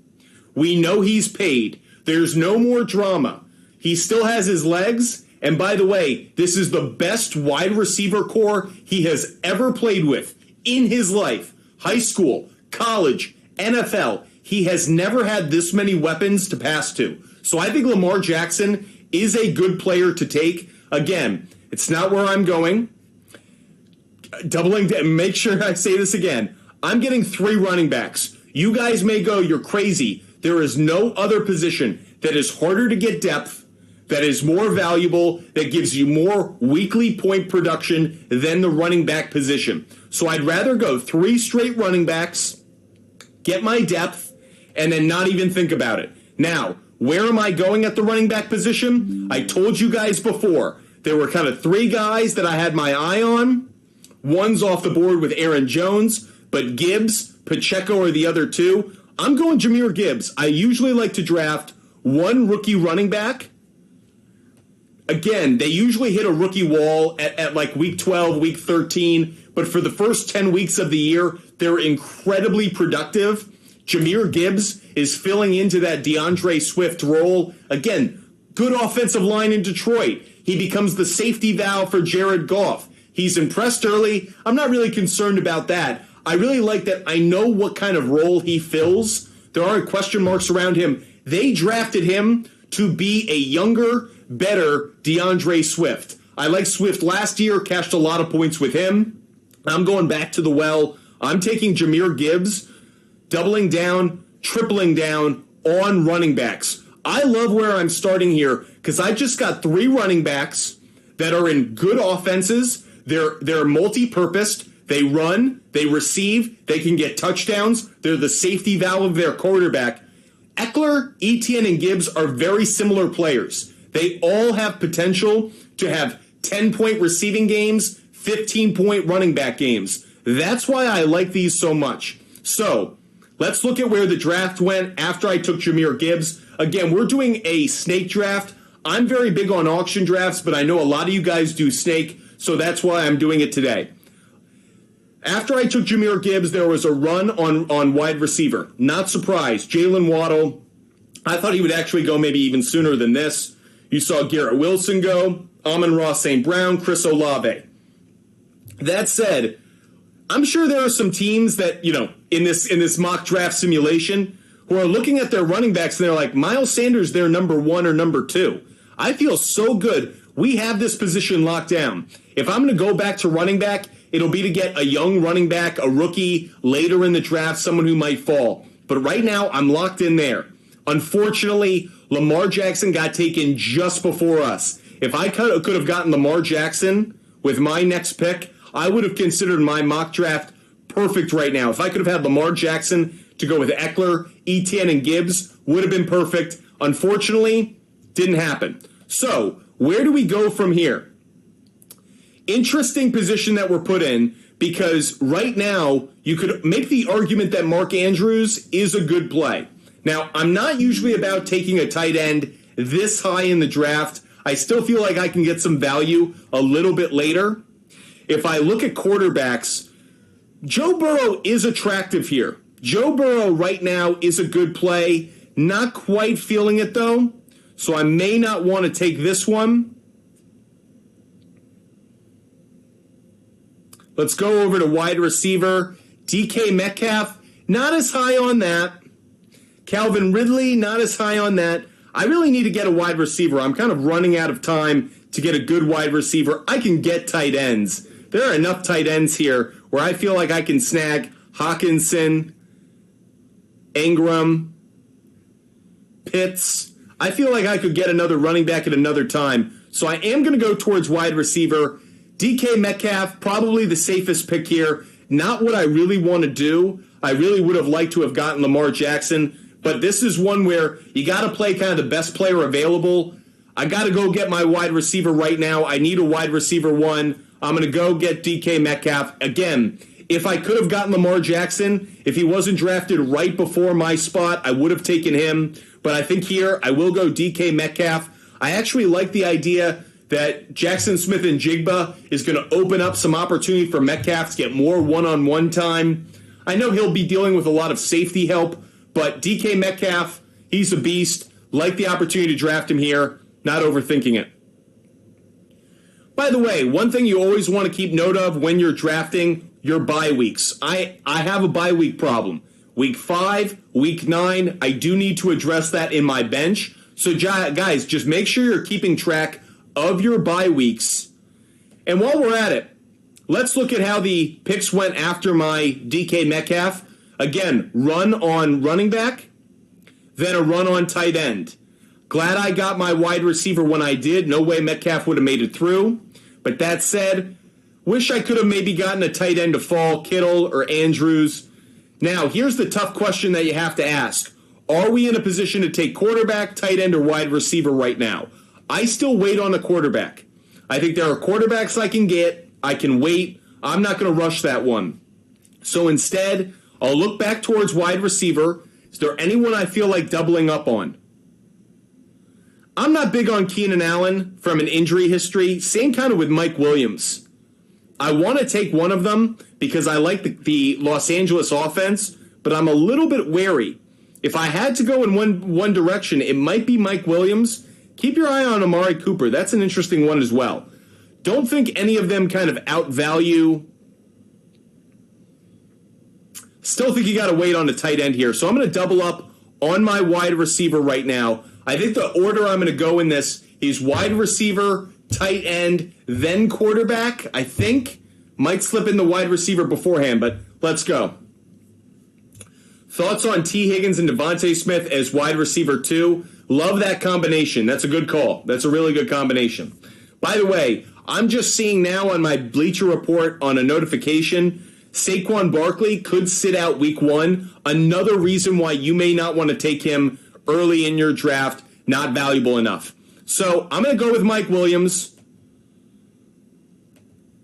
We know he's paid. There's no more drama. He still has his legs. And by the way, this is the best wide receiver core he has ever played with in his life. High school, college, NFL. He has never had this many weapons to pass to. So I think Lamar Jackson is a good player to take. Again, it's not where I'm going. Make sure I say this again. I'm getting 3 running backs. You guys may go, you're crazy. There is no other position that is harder to get depth, that is more valuable, that gives you more weekly point production than the running back position. So I'd rather go 3 straight running backs, get my depth, and then not even think about it. Now, where am I going at the running back position? I told you guys before, there were kind of 3 guys that I had my eye on. One's off the board with Aaron Jones, but Gibbs, Pacheco are the other 2. I'm going Jahmyr Gibbs. I usually like to draft 1 rookie running back. Again, they usually hit a rookie wall at like week 12, week 13, but for the first 10 weeks of the year, they're incredibly productive. Jahmyr Gibbs is filling into that DeAndre Swift role. Again, good offensive line in Detroit. He becomes the safety valve for Jared Goff. He's impressed early. I'm not really concerned about that. I really like that I know what kind of role he fills. There aren't question marks around him. They drafted him to be a younger, better DeAndre Swift. I liked Swift last year, cashed a lot of points with him. I'm going back to the well. I'm taking Jahmyr Gibbs, doubling down, tripling down on running backs. I love where I'm starting here because I just got 3 running backs that are in good offenses. They're multi-purposed. They run, they receive, they can get touchdowns. They're the safety valve of their quarterback. Eckler, Etienne, and Gibbs are very similar players. They all have potential to have 10-point receiving games, 15-point running back games. That's why I like these so much. So let's look at where the draft went after I took Jahmyr Gibbs. Again, we're doing a snake draft. I'm very big on auction drafts, but I know a lot of you guys do snake, so that's why I'm doing it today. After I took Jahmyr Gibbs, there was a run on wide receiver. Not surprised. Jalen Waddle, I thought he would actually go maybe even sooner than this. You saw Garrett Wilson go, Amon-Ra St. Brown, Chris Olave. That said, I'm sure there are some teams that, in this mock draft simulation who are looking at their running backs and they're like, Miles Sanders, they're number 1 or number 2. I feel so good. We have this position locked down. If I'm going to go back to running back, it'll be to get a young running back, a rookie, later in the draft, someone who might fall. But right now, I'm locked in there. Unfortunately, Lamar Jackson got taken just before us. If I could have gotten Lamar Jackson with my next pick, I would have considered my mock draft perfect right now. If I could have had Lamar Jackson to go with Eckler, Etienne, and Gibbs, would have been perfect. Unfortunately, didn't happen. So, where do we go from here? Interesting position that we're put in because right now you could make the argument that Mark Andrews is a good play. Now, I'm not usually about taking a tight end this high in the draft. I still feel like I can get some value a little bit later. If I look at quarterbacks, Joe Burrow is attractive here. Joe Burrow right now is a good play. Not quite feeling it though, so I may not want to take this one. Let's go over to wide receiver. DK Metcalf, not as high on that. Calvin Ridley, not as high on that. I really need to get a wide receiver. I'm kind of running out of time to get a good wide receiver. I can get tight ends. There are enough tight ends here where I feel like I can snag Hawkinson, Ingram, Pitts. I feel like I could get another running back at another time. So I am going to go towards wide receiver. DK Metcalf, probably the safest pick here. Not what I really want to do. I really would have liked to have gotten Lamar Jackson. But this is one where you got to play kind of the best player available. I got to go get my wide receiver right now. I need a wide receiver one. I'm going to go get DK Metcalf. Again, if I could have gotten Lamar Jackson, if he wasn't drafted right before my spot, I would have taken him. But I think here I will go DK Metcalf. I actually like the idea that Jackson Smith and Jigba is going to open up some opportunity for Metcalf to get more one-on-one time. I know he'll be dealing with a lot of safety help, but DK Metcalf, he's a beast. Like the opportunity to draft him here, not overthinking it. By the way, one thing you always want to keep note of when you're drafting your bye weeks. I have a bye week problem. Week 5, week 9, I do need to address that in my bench. So guys, just make sure you're keeping track of your bye weeks. And while we're at it, let's look at how the picks went after my DK Metcalf. Again, run on running back, then a run on tight end. Glad I got my wide receiver when I did. No way Metcalf would have made it through. But that said, wish I could have maybe gotten a tight end to fall, Kittle or Andrews. Now, here's the tough question that you have to ask. Are we in a position to take quarterback, tight end, or wide receiver right now? I still wait on a quarterback. I think there are quarterbacks I can get. I can wait. I'm not going to rush that one. So instead, I'll look back towards wide receiver. Is there anyone I feel like doubling up on? I'm not big on Keenan Allen from an injury history. Same kind of with Mike Williams. I want to take one of them because I like the Los Angeles offense, but I'm a little bit wary. If I had to go in one direction, it might be Mike Williams. Keep your eye on Amari Cooper. That's an interesting one as well. Don't think any of them kind of outvalue. Still think you got to wait on the tight end here. So I'm going to double up on my wide receiver right now. I think the order I'm going to go in this is wide receiver, tight end, then quarterback. I think might slip in the wide receiver beforehand, but let's go. Thoughts on T. Higgins and Devontae Smith as wide receiver 2? Love that combination. That's a good call. That's a really good combination. By the way, I'm just seeing now on my Bleacher Report on a notification, Saquon Barkley could sit out week 1. Another reason why you may not want to take him early in your draft, not valuable enough. So I'm going to go with Mike Williams.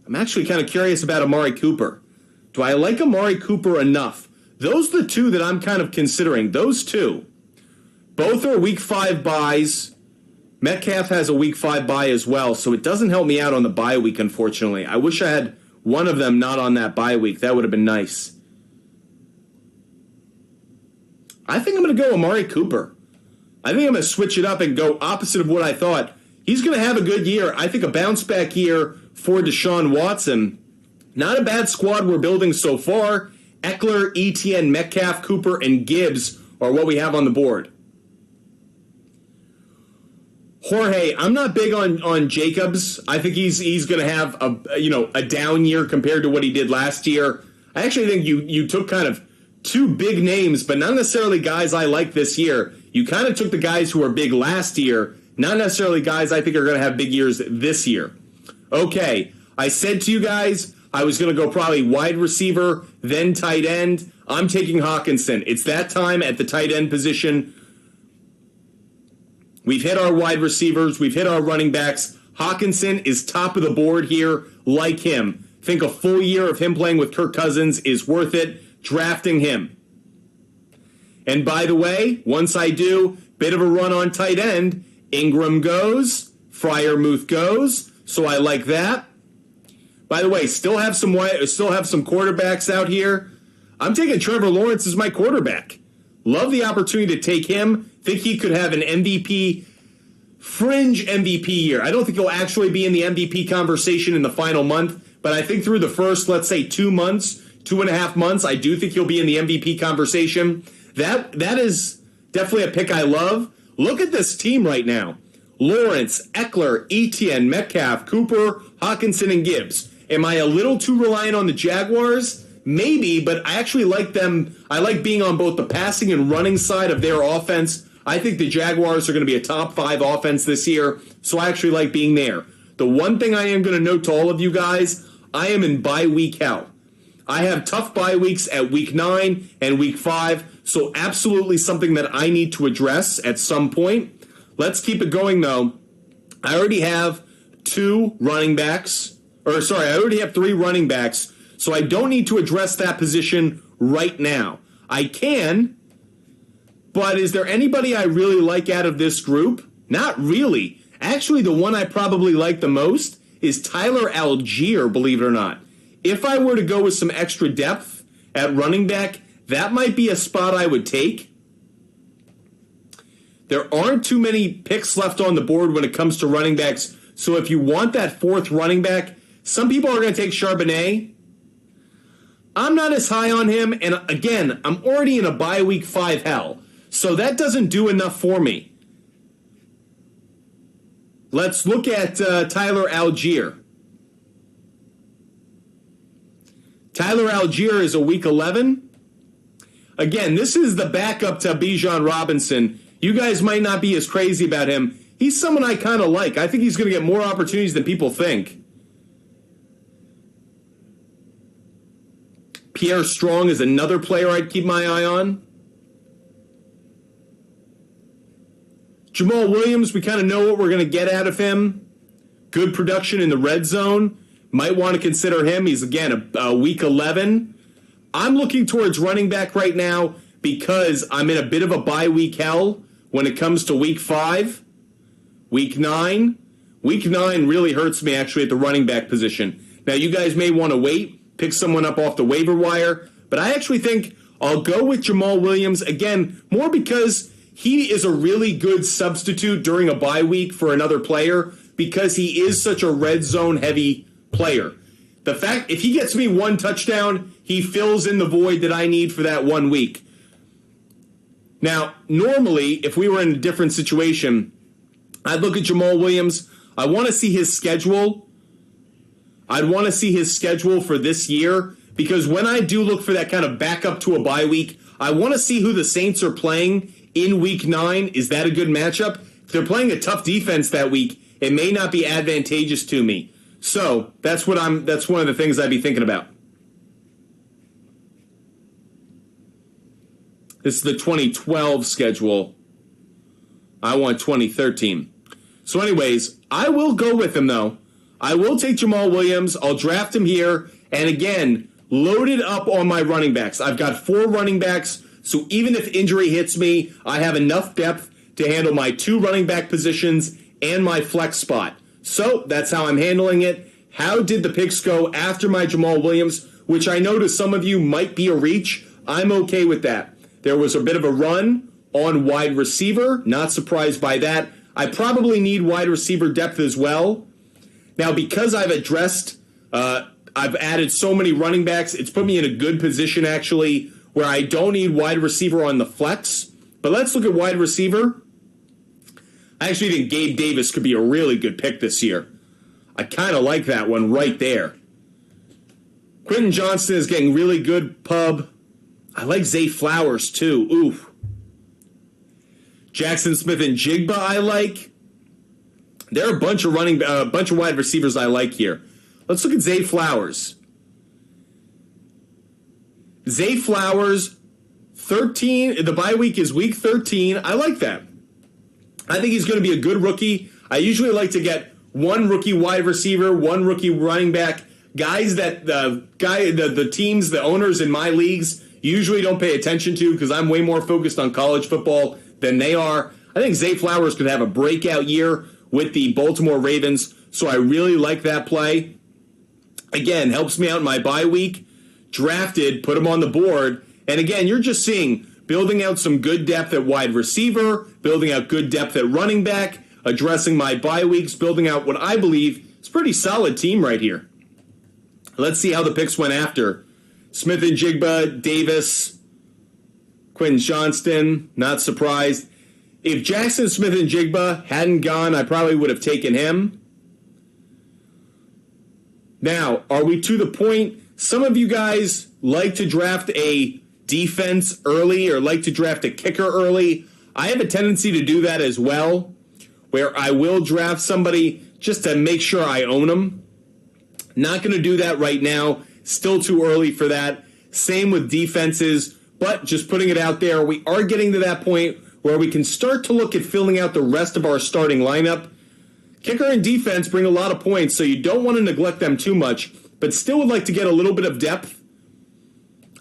I'm actually kind of curious about Amari Cooper. Do I like Amari Cooper enough? Those are the two that I'm kind of considering. Those two. Both are week 5 buys. Metcalf has a week 5 bye as well, so it doesn't help me out on the bye week, unfortunately. I wish I had one of them not on that bye week. That would have been nice. I think I'm going to go Amari Cooper. I think I'm going to switch it up and go opposite of what I thought. He's going to have a good year. I think a bounce back year for Deshaun Watson. Not a bad squad we're building so far. Eckler, Etienne, Metcalf, Cooper, and Gibbs are what we have on the board. Jorge, I'm not big on Jacobs. I think he's going to have a down year compared to what he did last year. I actually think you took kind of two big names, but not necessarily guys I like this year. You kind of took the guys who were big last year, not necessarily guys I think are going to have big years this year. Okay, I said to you guys I was going to go probably wide receiver, then tight end. I'm taking Hawkinson. It's that time at the tight end position. We've hit our wide receivers. We've hit our running backs. Hawkinson is top of the board here. Like him. Think a full year of him playing with Kirk Cousins is worth it. Drafting him. And by the way, once I do, bit of a run on tight end. Ingram goes. Freiermuth goes. So I like that. By the way, still have some quarterbacks out here. I'm taking Trevor Lawrence as my quarterback. Love the opportunity to take him. Think he could have an MVP, fringe MVP year. I don't think he'll actually be in the MVP conversation in the final month, but I think through the first, let's say, 2 months, 2.5 months, I do think he'll be in the MVP conversation. That is definitely a pick I love. Look at this team right now. Lawrence, Eckler, Etienne, Metcalf, Cooper, Hawkinson, and Gibbs. Am I a little too reliant on the Jaguars? Maybe, but I actually like them. I like being on both the passing and running side of their offense. I think the Jaguars are going to be a top 5 offense this year, so I actually like being there. The one thing I am going to note to all of you guys, I am in bye week hell. I have tough bye weeks at week 9 and week 5, so absolutely something that I need to address at some point. Let's keep it going, though. I already have 3 running backs, so I don't need to address that position right now. I can, but is there anybody I really like out of this group? Not really. Actually, the one I probably like the most is Tyler Algier, believe it or not. If I were to go with some extra depth at running back, that might be a spot I would take. There aren't too many picks left on the board when it comes to running backs, so if you want that 4th running back, some people are going to take Charbonnet. I'm not as high on him, and again, I'm already in a bye week 5 hell, so that doesn't do enough for me. Let's look at Tyler Algier. Tyler Algier is a week 11. Again, this is the backup to Bijan Robinson. You guys might not be as crazy about him. He's someone I kind of like. I think he's going to get more opportunities than people think. Pierre Strong is another player I'd keep my eye on. Jamal Williams, we kind of know what we're going to get out of him. Good production in the red zone. Might want to consider him. He's, again, a week 11. I'm looking towards running back right now because I'm in a bit of a bye week hell when it comes to week 5. Week 9. Week 9 really hurts me, actually, at the running back position. Now, you guys may want to wait, pick someone up off the waiver wire, but I actually think I'll go with Jamal Williams, again, more because he is a really good substitute during a bye week for another player because he is such a red zone heavy player. The fact, if he gets me 1 touchdown, he fills in the void that I need for that 1 week. Now, normally, if we were in a different situation, I'd look at Jamal Williams. I want to see his schedule. I'd want to see his schedule for this year because when I do look for that kind of backup to a bye week, I want to see who the Saints are playing in week 9. Is that a good matchup? If they're playing a tough defense that week, it may not be advantageous to me. So that's one of the things I'd be thinking about. This is the 2012 schedule. I want 2013. So anyways, I will go with him though. I will take Jamal Williams. I'll draft him here. And again, loaded up on my running backs. I've got 4 running backs. So even if injury hits me, I have enough depth to handle my 2 running back positions and my flex spot. So that's how I'm handling it. How did the picks go after my Jamal Williams, which I know to some of you might be a reach? I'm okay with that. There was a bit of a run on wide receiver. Not surprised by that. I probably need wide receiver depth as well. Now, because I've added so many running backs, it's put me in a good position, actually, where I don't need wide receiver on the flex. But let's look at wide receiver. I actually think Gabe Davis could be a really good pick this year. I kind of like that one right there. Quentin Johnston is getting really good pub. I like Zay Flowers, too. Oof. Jackson Smith and Jigba I like. There are a bunch of wide receivers I like here. Let's look at Zay Flowers. Zay Flowers, 13. The bye week is week 13. I like that. I think he's going to be a good rookie. I usually like to get 1 rookie wide receiver, 1 rookie running back, guys that the teams, the owners in my leagues usually don't pay attention to because I'm way more focused on college football than they are. I think Zay Flowers could have a breakout year with the Baltimore Ravens, so I really like that play. Again, helps me out in my bye week. Drafted, put him on the board, and again, you're just seeing building out some good depth at wide receiver, building out good depth at running back, addressing my bye weeks, building out what I believe is a pretty solid team right here. Let's see how the picks went after. Smith and Jigba, Davis, Quentin Johnston, not surprised. If Jackson Smith and Jigba hadn't gone, I probably would have taken him. Now, are we to the point Some of you guys like to draft a defense early or like to draft a kicker early. I have a tendency to do that as well, where I will draft somebody just to make sure I own them. Not going to do that right now. Still too early for that. Same with defenses, but just putting it out there, we are getting to that point where we can start to look at filling out the rest of our starting lineup. Kicker and defense bring a lot of points, so you don't want to neglect them too much, but still would like to get a little bit of depth.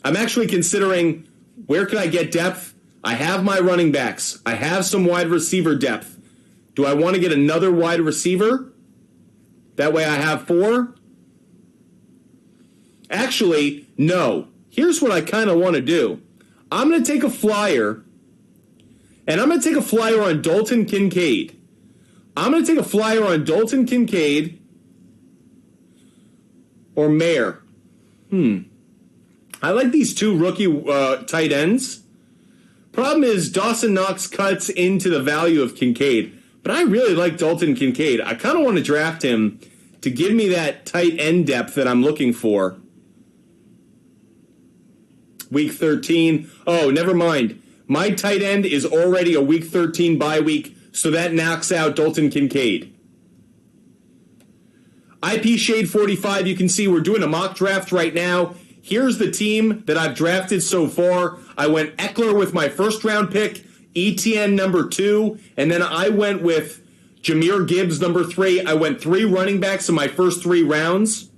I'm actually considering, where can I get depth? I have my running backs. I have some wide receiver depth. Do I want to get another wide receiver? That way I have 4? Actually, no. Here's what I kind of want to do. I'm going to take a flyer, and I'm going to take a flyer on Dalton Kincaid. I'm going to take a flyer on Dalton Kincaid or Mayer. I like these 2 rookie tight ends. Problem is, Dawson Knox cuts into the value of Kincaid, but I really like Dalton Kincaid. I kind of want to draft him to give me that tight end depth that I'm looking for. Week 13. Oh, never mind. My tight end is already a Week 13 bye week, so that knocks out Dalton Kincaid. IP Shade 45, you can see we're doing a mock draft right now. Here's the team that I've drafted so far. I went Eckler with my first round pick, ETN number 2, and then I went with Jahmyr Gibbs number 3. I went 3 running backs in my first 3 rounds.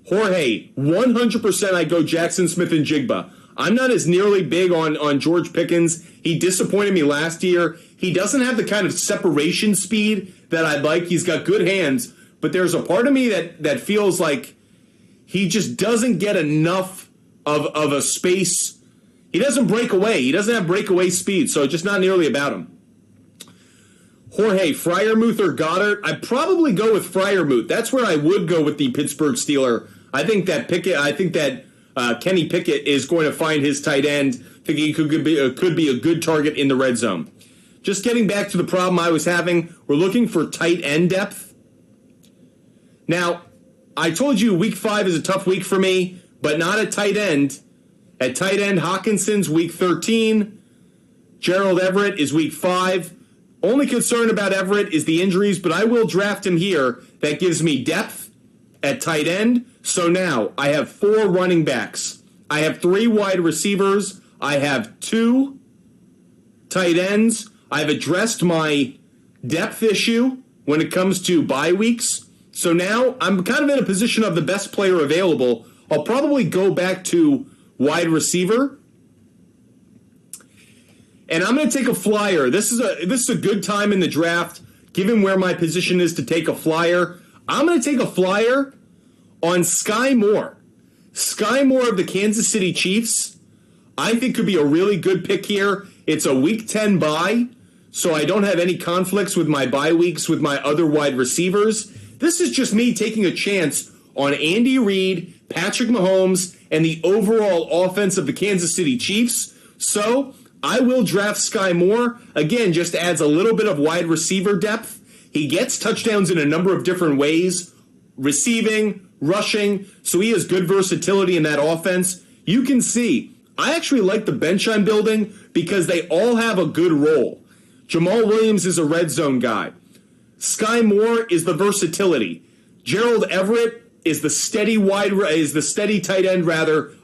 Jorge, 100% I go Jackson Smith and Jigba. I'm not as nearly big on George Pickens. He disappointed me last year. He doesn't have the kind of separation speed that I'd like. He's got good hands, but there's a part of me that feels like he just doesn't get enough of a space. He doesn't break away. He doesn't have breakaway speed, so just not nearly about him. Jorge, Freiermuth or Goddard? I'd probably go with Freiermuth. That's where I would go with the Pittsburgh Steeler. I think that Kenny Pickett is going to find his tight end. I think he could be a good target in the red zone. Just getting back to the problem I was having, we're looking for tight end depth. Now, I told you Week 5 is a tough week for me, but not at tight end. At tight end, Hawkinson's Week 13. Gerald Everett is Week 5. Only concern about Everett is the injuries, but I will draft him here. That gives me depth at tight end. So now I have 4 running backs. I have 3 wide receivers. I have 2 tight ends. I've addressed my depth issue when it comes to bye weeks. So now I'm kind of in a position of the best player available. I'll probably go back to wide receiver. And I'm going to take a flyer. This is a good time in the draft, given where my position is to take a flyer. I'm going to take a flyer on Sky Moore. Sky Moore of the Kansas City Chiefs, I think could be a really good pick here. It's a Week 10 bye, so I don't have any conflicts with my bye weeks with my other wide receivers. This is just me taking a chance on Andy Reid, Patrick Mahomes, and the overall offense of the Kansas City Chiefs. So I will draft Sky Moore. Again, just adds a little bit of wide receiver depth. He gets touchdowns in a number of different ways, receiving, rushing, so he has good versatility in that offense. You can see, I actually like the bench I'm building because they all have a good role. Jamal Williams is a red zone guy. Sky Moore is the versatility. Gerald Everett is the steady tight end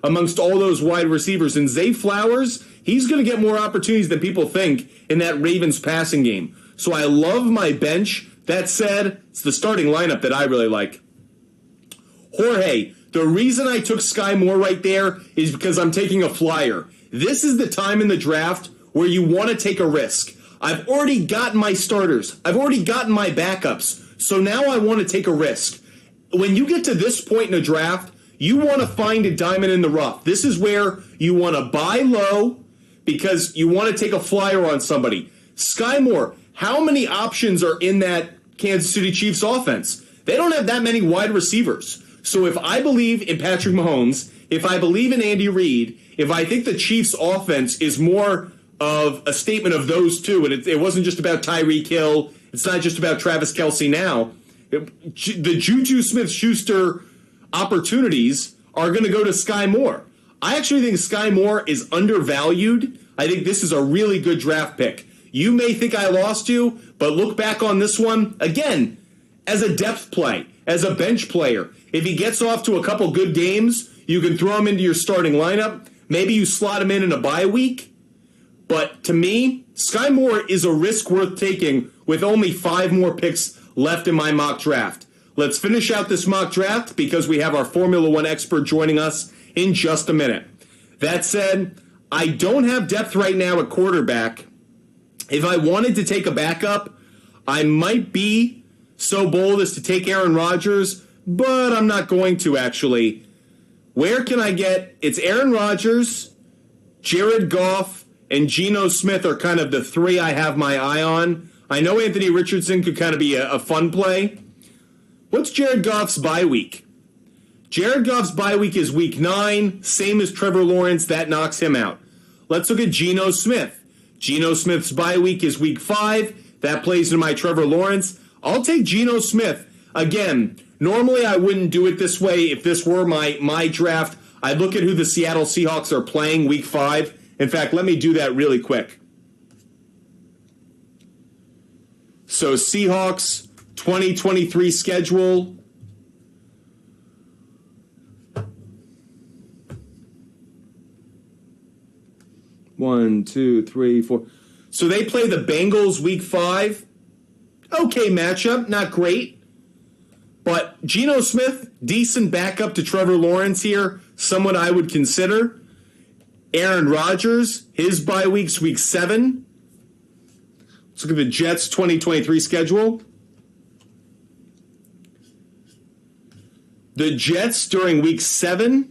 amongst all those wide receivers. And Zay Flowers, he's going to get more opportunities than people think in that Ravens passing game. So I love my bench. That said, it's the starting lineup that I really like. Jorge, the reason I took Sky Moore right there is because I'm taking a flyer. This is the time in the draft where you want to take a risk. I've already gotten my starters. I've already gotten my backups. So now I want to take a risk. When you get to this point in a draft, you want to find a diamond in the rough. This is where you want to buy low because you want to take a flyer on somebody. Sky Moore, how many options are in that Kansas City Chiefs offense? They don't have that many wide receivers. So if I believe in Patrick Mahomes, if I believe in Andy Reid, if I think the Chiefs offense is more of a statement of those two, and it wasn't just about Tyreek Hill, it's not just about Travis Kelce now, the Juju Smith-Schuster opportunities are going to go to Sky Moore. I actually think Sky Moore is undervalued. I think this is a really good draft pick. You may think I lost you, but look back on this one, again, as a depth play, as a bench player. If he gets off to a couple good games, you can throw him into your starting lineup. Maybe you slot him in a bye week. But to me, Sky Moore is a risk worth taking with only 5 more picks left in my mock draft. Let's finish out this mock draft because we have our Formula One expert joining us in just a minute. That said, I don't have depth right now at quarterback. If I wanted to take a backup, I might be so bold as to take Aaron Rodgers, but I'm not going to actually. Where can I get? It's Aaron Rodgers, Jared Goff, and Geno Smith are kind of the 3 I have my eye on. I know Anthony Richardson could kind of be a fun play. What's Jared Goff's bye week? Jared Goff's bye week is week 9, same as Trevor Lawrence. That knocks him out. Let's look at Geno Smith. Geno Smith's bye week is week 5. That plays into my Trevor Lawrence. I'll take Geno Smith. Again, normally I wouldn't do it this way if this were my draft. I'd look at who the Seattle Seahawks are playing week 5. In fact, let me do that really quick. So Seahawks 2023 schedule. One, two, three, four. So they play the Bengals week 5. Okay matchup, not great. But Geno Smith, decent backup to Trevor Lawrence here. Someone I would consider. Aaron Rodgers, his bye week's week 7. Let's look at the Jets 2023 schedule. The Jets during week 7.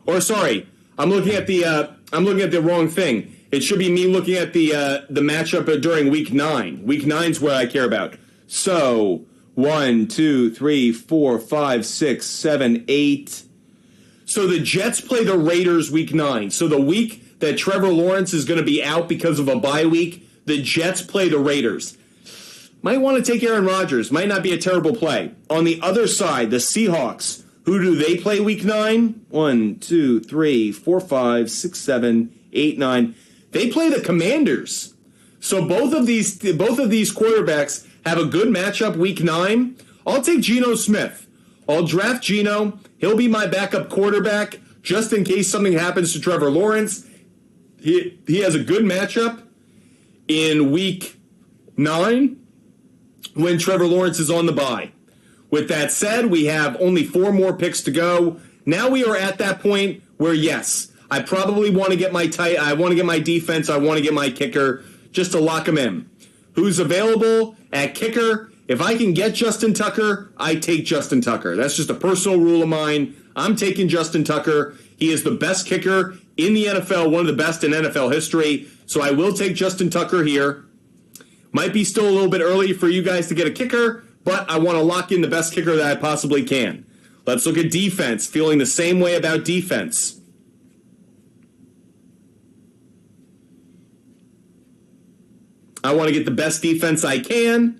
Or sorry, I'm looking at the wrong thing. It should be me looking at the matchup during week 9. Week 9's what I care about. So 1, 2, 3, 4, 5, 6, 7, 8. So the Jets play the Raiders week 9. So the week that Trevor Lawrence is going to be out because of a bye week, the Jets play the Raiders. Might want to take Aaron Rodgers. Might not be a terrible play. On the other side, the Seahawks. Who do they play week 9? 1, 2, 3, 4, 5, 6, 7, 8, 9. They play the Commanders. So both of these quarterbacks have a good matchup week 9. I'll take Geno Smith. I'll draft Geno. He'll be my backup quarterback just in case something happens to Trevor Lawrence. He has a good matchup in week 9 when Trevor Lawrence is on the bye. With that said, we have only 4 more picks to go. Now we are at that point where, yes, I probably want to get my I want to get my defense. I want to get my kicker just to lock him in. Who's available at kicker? If I can get Justin Tucker, I take Justin Tucker. That's just a personal rule of mine. I'm taking Justin Tucker. He is the best kicker in the NFL, one of the best in NFL history. So I will take Justin Tucker here. Might be still a little bit early for you guys to get a kicker, but I want to lock in the best kicker that I possibly can. Let's look at defense. Feeling the same way about defense. I want to get the best defense I can.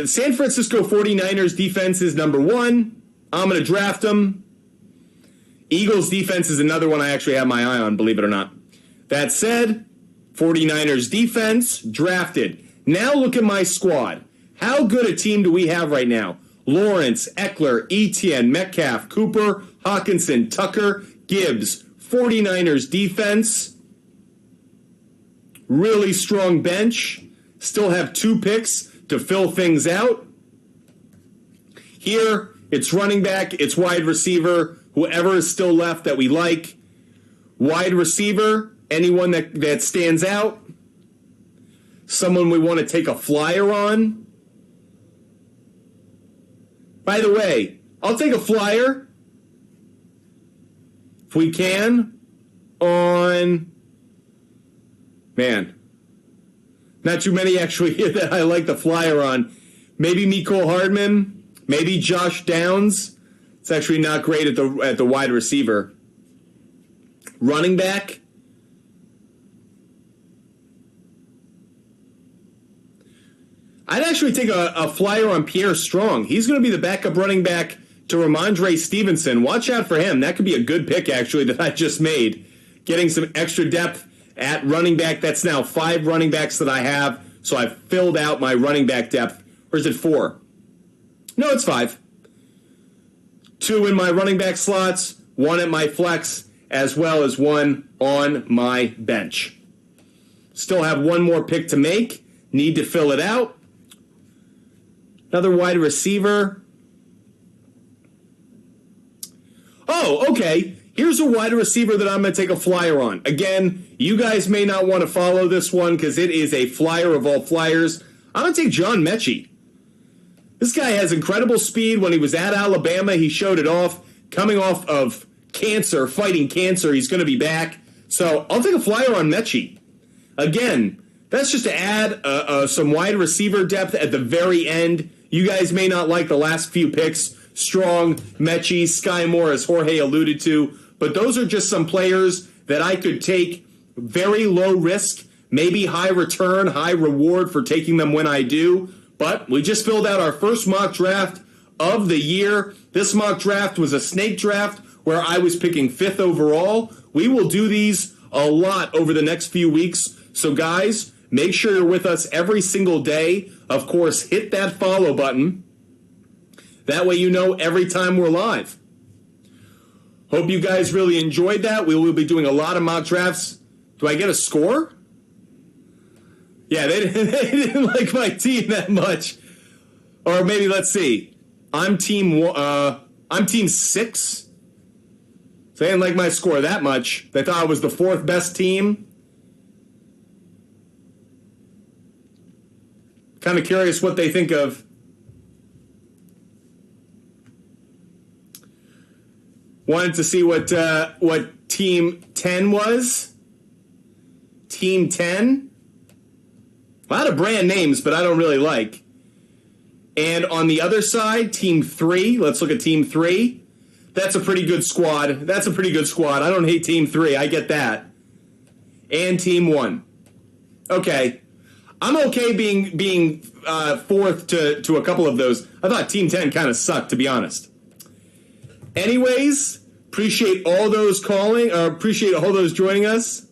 San Francisco 49ers defense is number 1. I'm going to draft them. Eagles defense is another one I actually have my eye on, believe it or not. That said, 49ers defense, drafted. Now look at my squad. How good a team do we have right now? Lawrence, Eckler, Etienne, Metcalf, Cooper, Hawkinson, Tucker, Gibbs. 49ers defense. Really strong bench. Still have 2 picks to fill things out. Here, it's running back, it's wide receiver, whoever is still left that we like. Wide receiver, anyone that stands out. Someone we want to take a flyer on. By the way, I'll take a flyer, if we can, on, man, not too many actually here that I like the flyer on. Maybe Mecole Hardman, maybe Josh Downs. It's actually not great at the wide receiver. Running back. I'd actually take a flyer on Pierre Strong. He's going to be the backup running back to Ramondre Stevenson. Watch out for him. That could be a good pick, actually, that I just made. Getting some extra depth at running back. That's now 5 running backs that I have. So I've filled out my running back depth. Or is it 4? No, it's 5. 2 in my running back slots, 1 at my flex, as well as 1 on my bench. Still have 1 more pick to make. Need to fill it out. Another wide receiver. Oh, okay. Here's a wide receiver that I'm going to take a flyer on. Again, you guys may not want to follow this one because it is a flyer of all flyers. I'm going to take John Mechie. This guy has incredible speed. When he was at Alabama, he showed it off. Coming off of cancer, fighting cancer, he's going to be back. So I'll take a flyer on Mechie. Again, that's just to add some wide receiver depth at the very end. You guys may not like the last few picks. Strong, Mechie, Sky Moore, as Jorge alluded to. But those are just some players that I could take very low risk, maybe high return, high reward for taking them when I do. But we just filled out our first mock draft of the year. This mock draft was a snake draft where I was picking 5th overall. We will do these a lot over the next few weeks. So guys, make sure you're with us every single day. Of course, hit that follow button. That way you know every time we're live. Hope you guys really enjoyed that. We will be doing a lot of mock drafts. Do I get a score? Yeah, they didn't like my team that much. Or maybe, let's see. I'm team 6. So they didn't like my score that much. They thought I was the 4th best team. Kind of curious what they think of. Wanted to see what Team 10 was. Team 10. A lot of brand names, but I don't really like. And on the other side, Team 3. Let's look at Team 3. That's a pretty good squad. I don't hate Team 3. I get that. And Team 1. Okay. I'm okay being 4th to a couple of those. I thought Team 10 kind of sucked, to be honest. Anyways, appreciate all those calling, or appreciate all those joining us.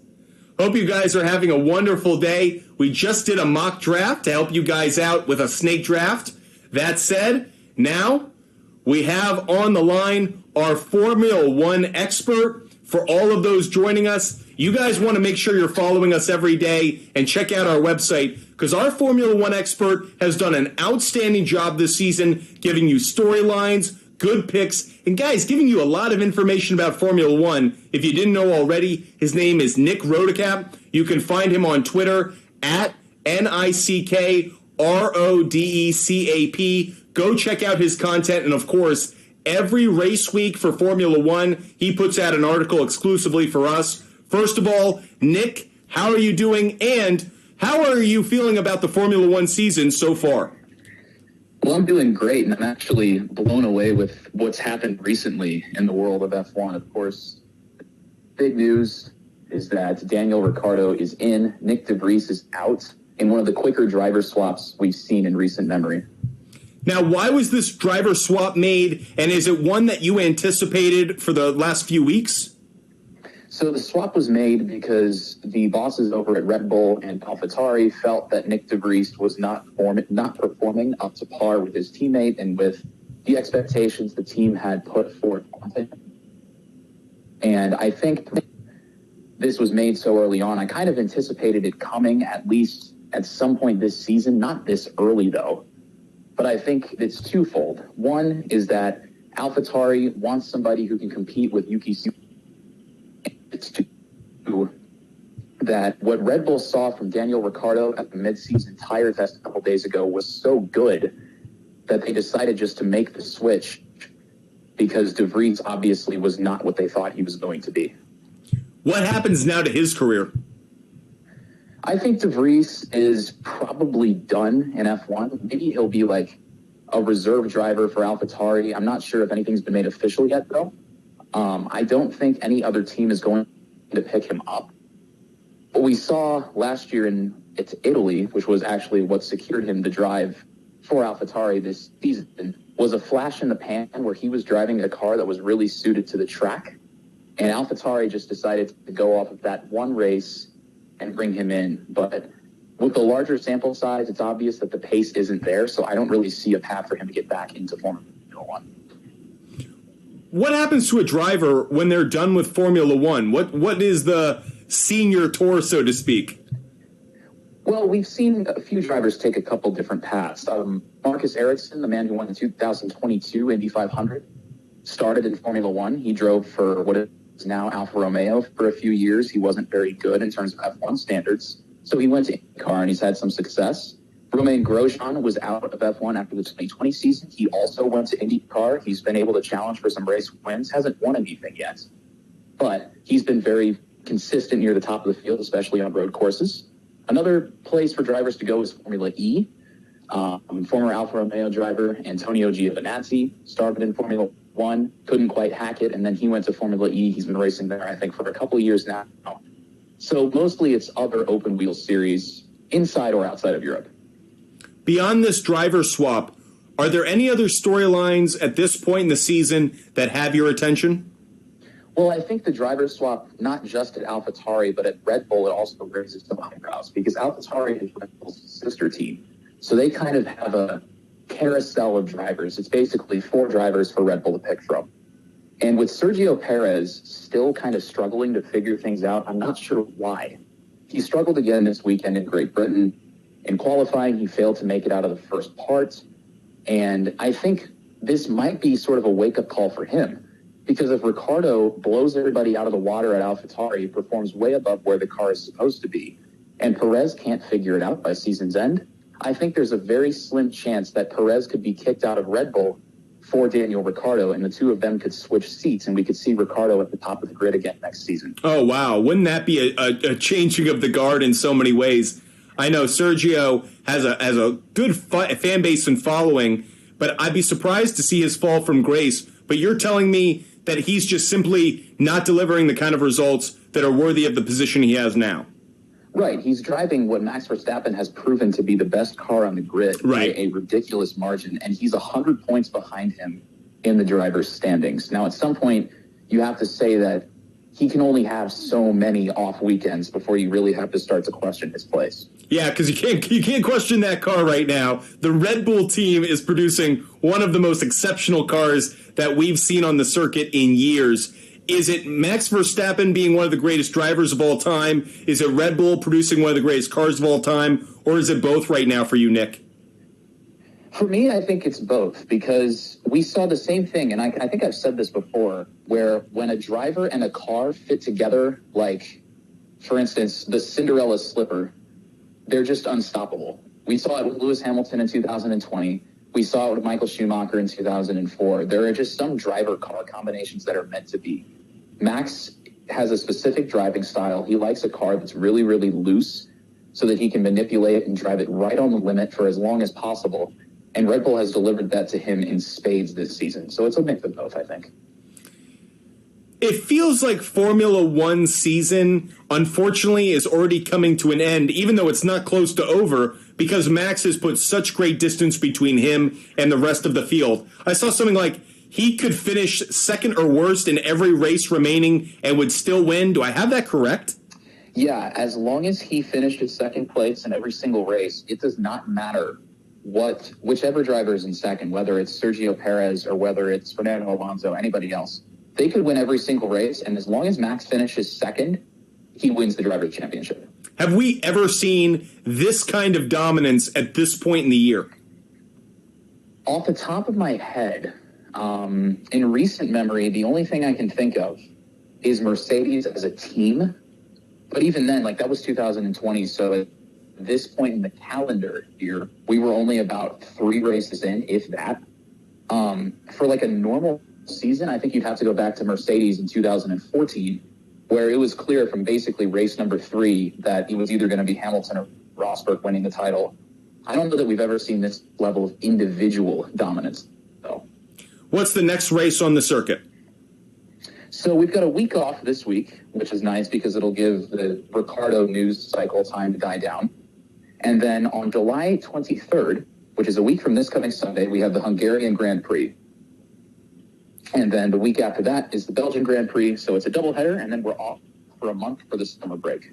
Hope you guys are having a wonderful day. We just did a mock draft to help you guys out with a snake draft. That said, now we have on the line our Formula 1 expert. For all of those joining us, you guys want to make sure you're following us every day and check out our website because our Formula 1 expert has done an outstanding job this season giving you storylines, good picks, and guys, giving you a lot of information about Formula 1. If you didn't know already, his name is Nick Rodecap. You can find him on Twitter at NICKRODECAP. Go check out his content, and of course, every race week for Formula 1, he puts out an article exclusively for us. First of all, Nick, how are you doing, and how are you feeling about the Formula 1 season so far? Well, I'm doing great, and I'm actually blown away with what's happened recently in the world of F1. Of course, big news is that Daniel Ricciardo is in, Nick DeVries is out, in one of the quicker driver swaps we've seen in recent memory. Now, why was this driver swap made, and is it one that you anticipated for the last few weeks? So the swap was made because the bosses over at Red Bull and AlphaTauri felt that Nick DeVries was not performing up to par with his teammate and with the expectations the team had put forth on him. And I think this was made so early on. I kind of anticipated it coming at least at some point this season, not this early though. But I think it's twofold. One is that AlphaTauri wants somebody who can compete with Yuki Tsunoda. It's two, that what Red Bull saw from Daniel Ricciardo at the midseason tire test a couple days ago was so good that they decided just to make the switch because DeVries obviously was not what they thought he was going to be. What happens now to his career? I think DeVries is probably done in F1. Maybe he'll be like a reserve driver for AlphaTauri. I'm not sure if anything's been made official yet, though. I don't think any other team is going to pick him up. What we saw last year in to Italy, which was actually what secured him the drive for AlphaTauri this season, was a flash in the pan where he was driving a car that was really suited to the track. And AlphaTauri just decided to go off of that one race and bring him in. But with the larger sample size, it's obvious that the pace isn't there. So I don't really see a path for him to get back into Formula One. What happens to a driver when they're done with Formula One? What is the senior tour, so to speak? Well, we've seen a few drivers take a couple different paths. Marcus Ericsson, the man who won the 2022 Indy 500, started in Formula One. He drove for what is now Alfa Romeo for a few years. He wasn't very good in terms of F1 standards, so he went to IndyCar and he's had some success. Romain Grosjean was out of F1 after the 2020 season. He also went to IndyCar. He's been able to challenge for some race wins, hasn't won anything yet, but he's been very consistent near the top of the field, especially on road courses. Another place for drivers to go is Formula E. Former Alfa Romeo driver Antonio Giovinazzi started in Formula One, couldn't quite hack it, and then he went to Formula E. He's been racing there, I think, for a couple of years now. So mostly it's other open wheel series inside or outside of Europe. Beyond this driver swap, are there any other storylines at this point in the season that have your attention? Well, I think the driver swap, not just at AlphaTauri, but at Red Bull, it also raises some eyebrows because AlphaTauri is Red Bull's sister team. So they kind of have a carousel of drivers. It's basically 4 drivers for Red Bull to pick from. And with Sergio Perez still kind of struggling to figure things out, I'm not sure why. He struggled again this weekend in Great Britain. In qualifying, he failed to make it out of the first part. And I think this might be sort of a wake-up call for him. Because if Ricciardo blows everybody out of the water at AlphaTauri, performs way above where the car is supposed to be, and Perez can't figure it out by season's end, I think there's a very slim chance that Perez could be kicked out of Red Bull for Daniel Ricciardo, and the two of them could switch seats, and we could see Ricciardo at the top of the grid again next season. Oh, wow. Wouldn't that be a changing of the guard in so many ways? I know Sergio has a good fan base and following, but I'd be surprised to see his fall from grace. But you're telling me that he's just simply not delivering the kind of results that are worthy of the position he has now. Right. He's driving what Max Verstappen has proven to be the best car on the grid by a ridiculous margin, and he's 100 points behind him in the driver's standings. Now, at some point, you have to say that he can only have so many off weekends before you really have to start to question his place. Yeah, because you can't question that car right now. The Red Bull team is producing one of the most exceptional cars that we've seen on the circuit in years. Is it Max Verstappen being one of the greatest drivers of all time? Is it Red Bull producing one of the greatest cars of all time? Or is it both right now for you, Nick? For me, I think it's both, because we saw the same thing, and I think I've said this before, where when a driver and a car fit together, like, for instance, the Cinderella slipper, they're just unstoppable. We saw it with Lewis Hamilton in 2020. We saw it with Michael Schumacher in 2004. There are just some driver-car combinations that are meant to be. Max has a specific driving style. He likes a car that's really, really loose so that he can manipulate and drive it right on the limit for as long as possible. And Red Bull has delivered that to him in spades this season. So it's a mix of both, I think. It feels like Formula One season, unfortunately, is already coming to an end, even though it's not close to over, because Max has put such great distance between him and the rest of the field. I saw something like he could finish second or worst in every race remaining and would still win. Do I have that correct? Yeah, as long as he finishes second place in every single race, it does not matter whichever driver is in second, whether it's Sergio Perez or whether it's Fernando Alonso, anybody else. They could win every single race, and as long as Max finishes second, he wins the Drivers' Championship. Have we ever seen this kind of dominance at this point in the year? Off the top of my head, in recent memory, the only thing I can think of is Mercedes as a team. But even then, that was 2020, so at this point in the calendar year, we were only about 3 races in, if that. For a normal season, I think you'd have to go back to Mercedes in 2014, where it was clear from basically race number 3 that it was either going to be Hamilton or Rosberg winning the title. I don't know that we've ever seen this level of individual dominance, though. What's the next race on the circuit? So we've got a week off this week, which is nice because it'll give the Ricciardo news cycle time to die down. And then on July 23rd, which is a week from this coming Sunday, we have the Hungarian Grand Prix. And then the week after that is the Belgian Grand Prix. So it's a doubleheader, and then we're off for a month for the summer break.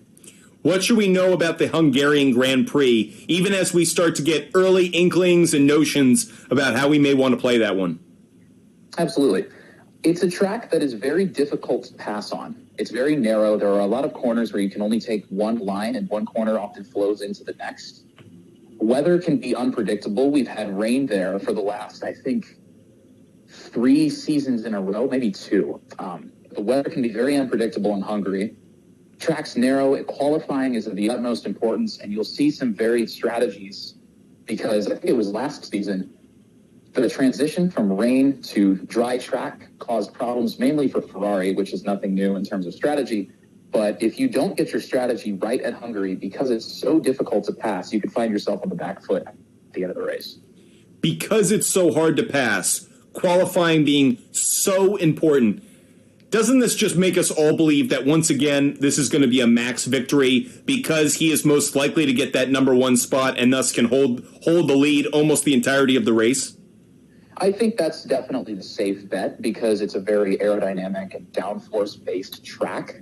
What should we know about the Hungarian Grand Prix, even as we start to get early inklings and notions about how we may want to play that one? Absolutely. It's a track that is very difficult to pass on. It's very narrow. There are a lot of corners where you can only take one line, and one corner often flows into the next. Weather can be unpredictable. We've had rain there for the last, I think, 3 seasons in a row, maybe 2. The weather can be very unpredictable in Hungary. Track's narrow. Qualifying is of the utmost importance, and you'll see some varied strategies because I think it was last season, the transition from rain to dry track caused problems mainly for Ferrari, which is nothing new in terms of strategy. But if you don't get your strategy right at Hungary, because it's so difficult to pass, you could find yourself on the back foot at the end of the race. Because it's so hard to pass, qualifying being so important, doesn't this just make us all believe that once again this is going to be a Max victory because he is most likely to get that number 1 spot and thus can hold the lead almost the entirety of the race? I think that's definitely the safe bet because it's a very aerodynamic and downforce-based track.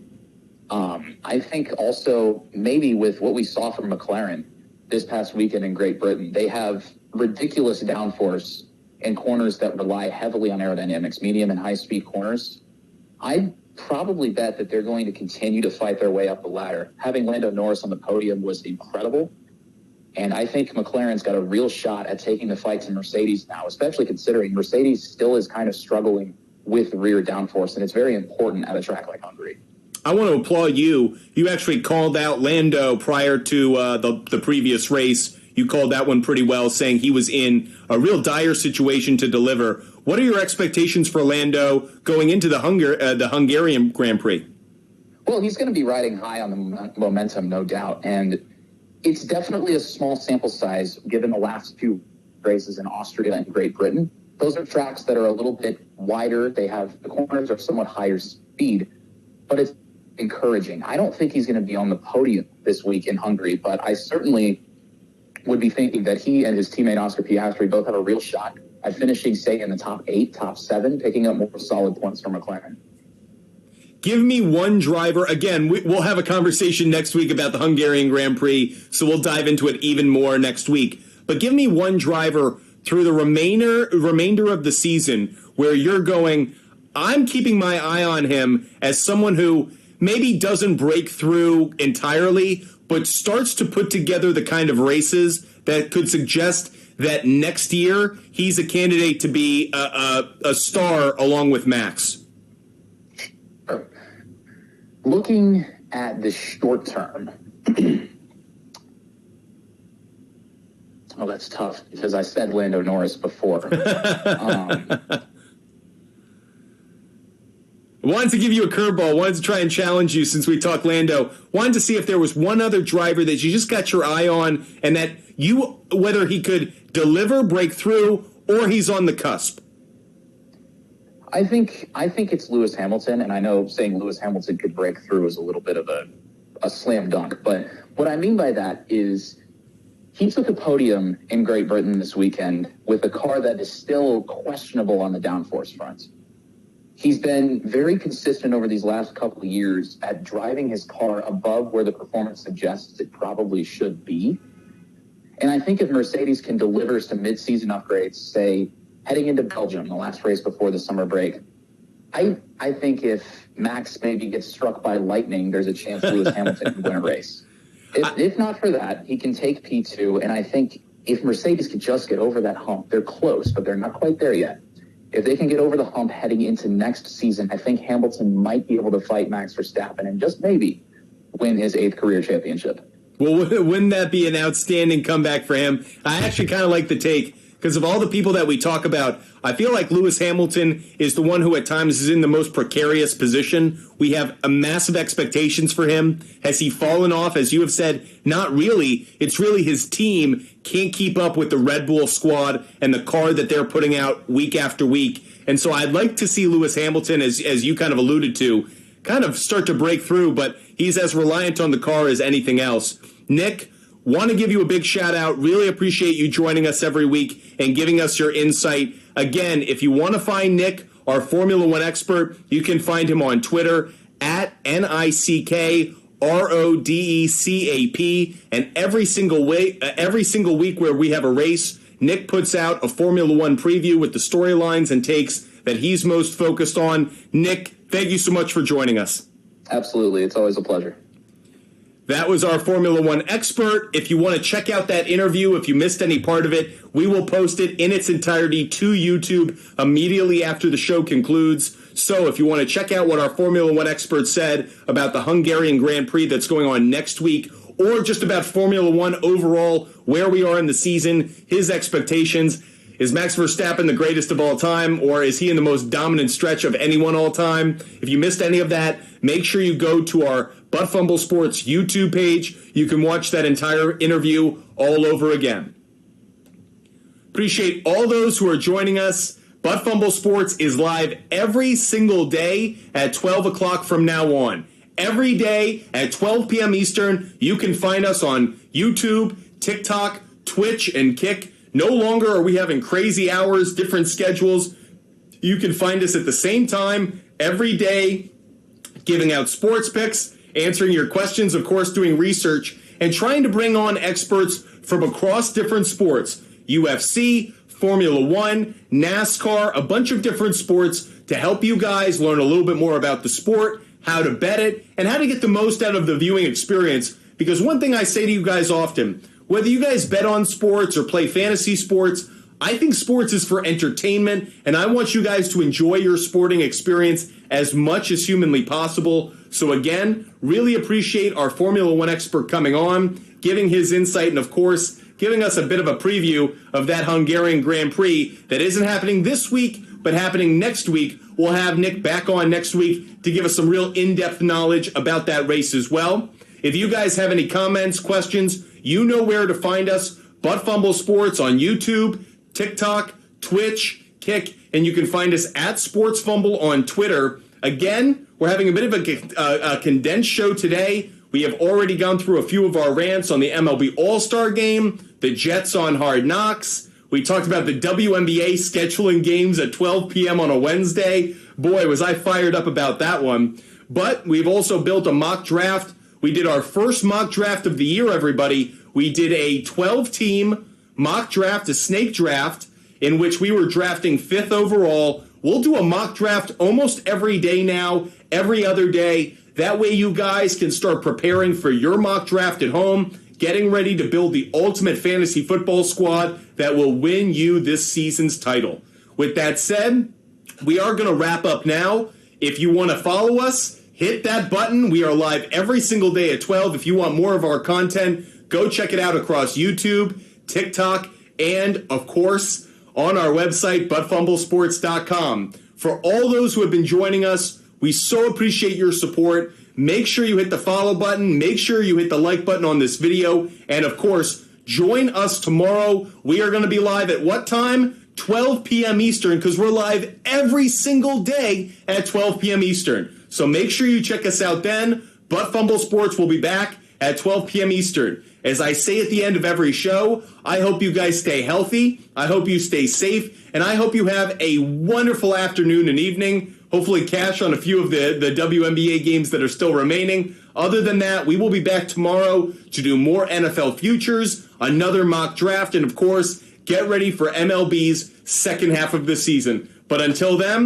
I think also maybe with what we saw from McLaren this past weekend in Great Britain, they have ridiculous downforce in corners that rely heavily on aerodynamics, medium and high-speed corners. I'd probably bet that they're going to continue to fight their way up the ladder. Having Lando Norris on the podium was incredible. And I think McLaren's got a real shot at taking the fight to Mercedes now, especially considering Mercedes still is kind of struggling with rear downforce, and it's very important at a track like Hungary. I want to applaud you. You actually called out Lando prior to the previous race. You called that one pretty well, saying he was in a real dire situation to deliver. What are your expectations for Lando going into the Hungarian Grand Prix? Well, he's going to be riding high on the momentum, no doubt. And it's definitely a small sample size given the last few races in Austria and Great Britain. Those are tracks that are a little bit wider. The corners are somewhat higher speed, but it's encouraging. I don't think he's going to be on the podium this week in Hungary, but I certainly would be thinking that he and his teammate Oscar Piastri both have a real shot at finishing, say, in the top 8, top 7, picking up more solid points from McLaren. Give me one driver. Again, we'll have a conversation next week about the Hungarian Grand Prix, so we'll dive into it even more next week. But give me one driver through the remainder of the season where you're going, I'm keeping my eye on him as someone who maybe doesn't break through entirely, but starts to put together the kind of races that could suggest that next year he's a candidate to be a star along with Max. Looking at the short term, oh, that's tough because I said Lando Norris before. Wanted to give you a curveball. Wanted to try and challenge you since we talked Lando. Wanted to see if there was one other driver that you just got your eye on and that you, whether he could deliver, break through, or he's on the cusp. I think it's Lewis Hamilton, and I know saying Lewis Hamilton could break through is a little bit of a slam dunk. But what I mean by that is he took a podium in Great Britain this weekend with a car that is still questionable on the downforce front. He's been very consistent over these last couple of years at driving his car above where the performance suggests it probably should be. And I think if Mercedes can deliver some mid-season upgrades, say, heading into Belgium, the last race before the summer break, I think if Max maybe gets struck by lightning, there's a chance Lewis Hamilton can win a race. If not for that, he can take P2, and I think if Mercedes could just get over that hump, they're close, but they're not quite there yet. If they can get over the hump heading into next season, I think Hamilton might be able to fight Max Verstappen and just maybe win his 8th career championship. Well, wouldn't that be an outstanding comeback for him? I actually kind of like the take because of all the people that we talk about. I feel like Lewis Hamilton is the one who at times is in the most precarious position. We have a massive expectations for him. Has he fallen off? As you have said, not really. It's really his team can't keep up with the Red Bull squad and the car that they're putting out week after week. And so I'd like to see Lewis Hamilton, as you kind of alluded to, kind of start to break through, but he's as reliant on the car as anything else. Nick, Want to give you a big shout out. Really appreciate you joining us every week and giving us your insight. Again, if you want to find Nick, our Formula One expert, you can find him on Twitter at NICKRODECAP. And every single week where we have a race, Nick puts out a Formula One preview with the storylines and takes that he's most focused on. Nick, thank you so much for joining us. Absolutely. It's always a pleasure. That was our Formula One expert. If you want to check out that interview, if you missed any part of it, we will post it in its entirety to YouTube immediately after the show concludes. So if you want to check out what our Formula One expert said about the Hungarian Grand Prix that's going on next week, or just about Formula One overall, where we are in the season, his expectations, is Max Verstappen the greatest of all time, or is he in the most dominant stretch of anyone all time? If you missed any of that, make sure you go to our But Fumble Sports YouTube page. You can watch that entire interview all over again. Appreciate all those who are joining us. But Fumble Sports is live every single day at 12 o'clock from now on. Every day at 12 p.m. Eastern, you can find us on YouTube, TikTok, Twitch, and Kick. No longer are we having crazy hours, different schedules. You can find us at the same time every day, giving out sports picks, answering your questions, of course, doing research, and trying to bring on experts from across different sports. UFC, Formula One, NASCAR, a bunch of different sports to help you guys learn a little bit more about the sport, how to bet it, and how to get the most out of the viewing experience. Because one thing I say to you guys often, whether you guys bet on sports or play fantasy sports, I think sports is for entertainment, and I want you guys to enjoy your sporting experience as much as humanly possible. So again, really appreciate our Formula One expert coming on, giving his insight, and of course, giving us a bit of a preview of that Hungarian Grand Prix that isn't happening this week, but happening next week. We'll have Nick back on next week to give us some real in-depth knowledge about that race as well. If you guys have any comments, questions, you know where to find us. But Fumble Sports on YouTube, TikTok, Twitch, Kick, and you can find us at Sports Fumble on Twitter. Again, we're having a bit of a condensed show today. We have already gone through a few of our rants on the MLB All-Star Game, the Jets on Hard Knocks. We talked about the WNBA scheduling games at 12 p.m. on a Wednesday. Boy, was I fired up about that one. But we've also built a mock draft. We did our first mock draft of the year, everybody. We did a 12-team mock draft, a snake draft, in which we were drafting 5th overall. We'll do a mock draft almost every day now, every other day. That way you guys can start preparing for your mock draft at home, getting ready to build the ultimate fantasy football squad that will win you this season's title. With that said, we are going to wrap up now. If you want to follow us, hit that button. We are live every single day at 12. If you want more of our content, go check it out across YouTube, TikTok, and, of course, on our website, butfumblesports.com. For all those who have been joining us, we so appreciate your support. Make sure you hit the follow button. Make sure you hit the like button on this video. And, of course, join us tomorrow. We are going to be live at what time? 12 p.m. Eastern, because we're live every single day at 12 p.m. Eastern. So make sure you check us out then. But Fumble Sports will be back at 12 p.m. Eastern. As I say at the end of every show, I hope you guys stay healthy. I hope you stay safe. And I hope you have a wonderful afternoon and evening. Hopefully cash on a few of the WNBA games that are still remaining. Other than that, we will be back tomorrow to do more NFL futures, another mock draft, and of course, get ready for MLB's second half of the season. But until then,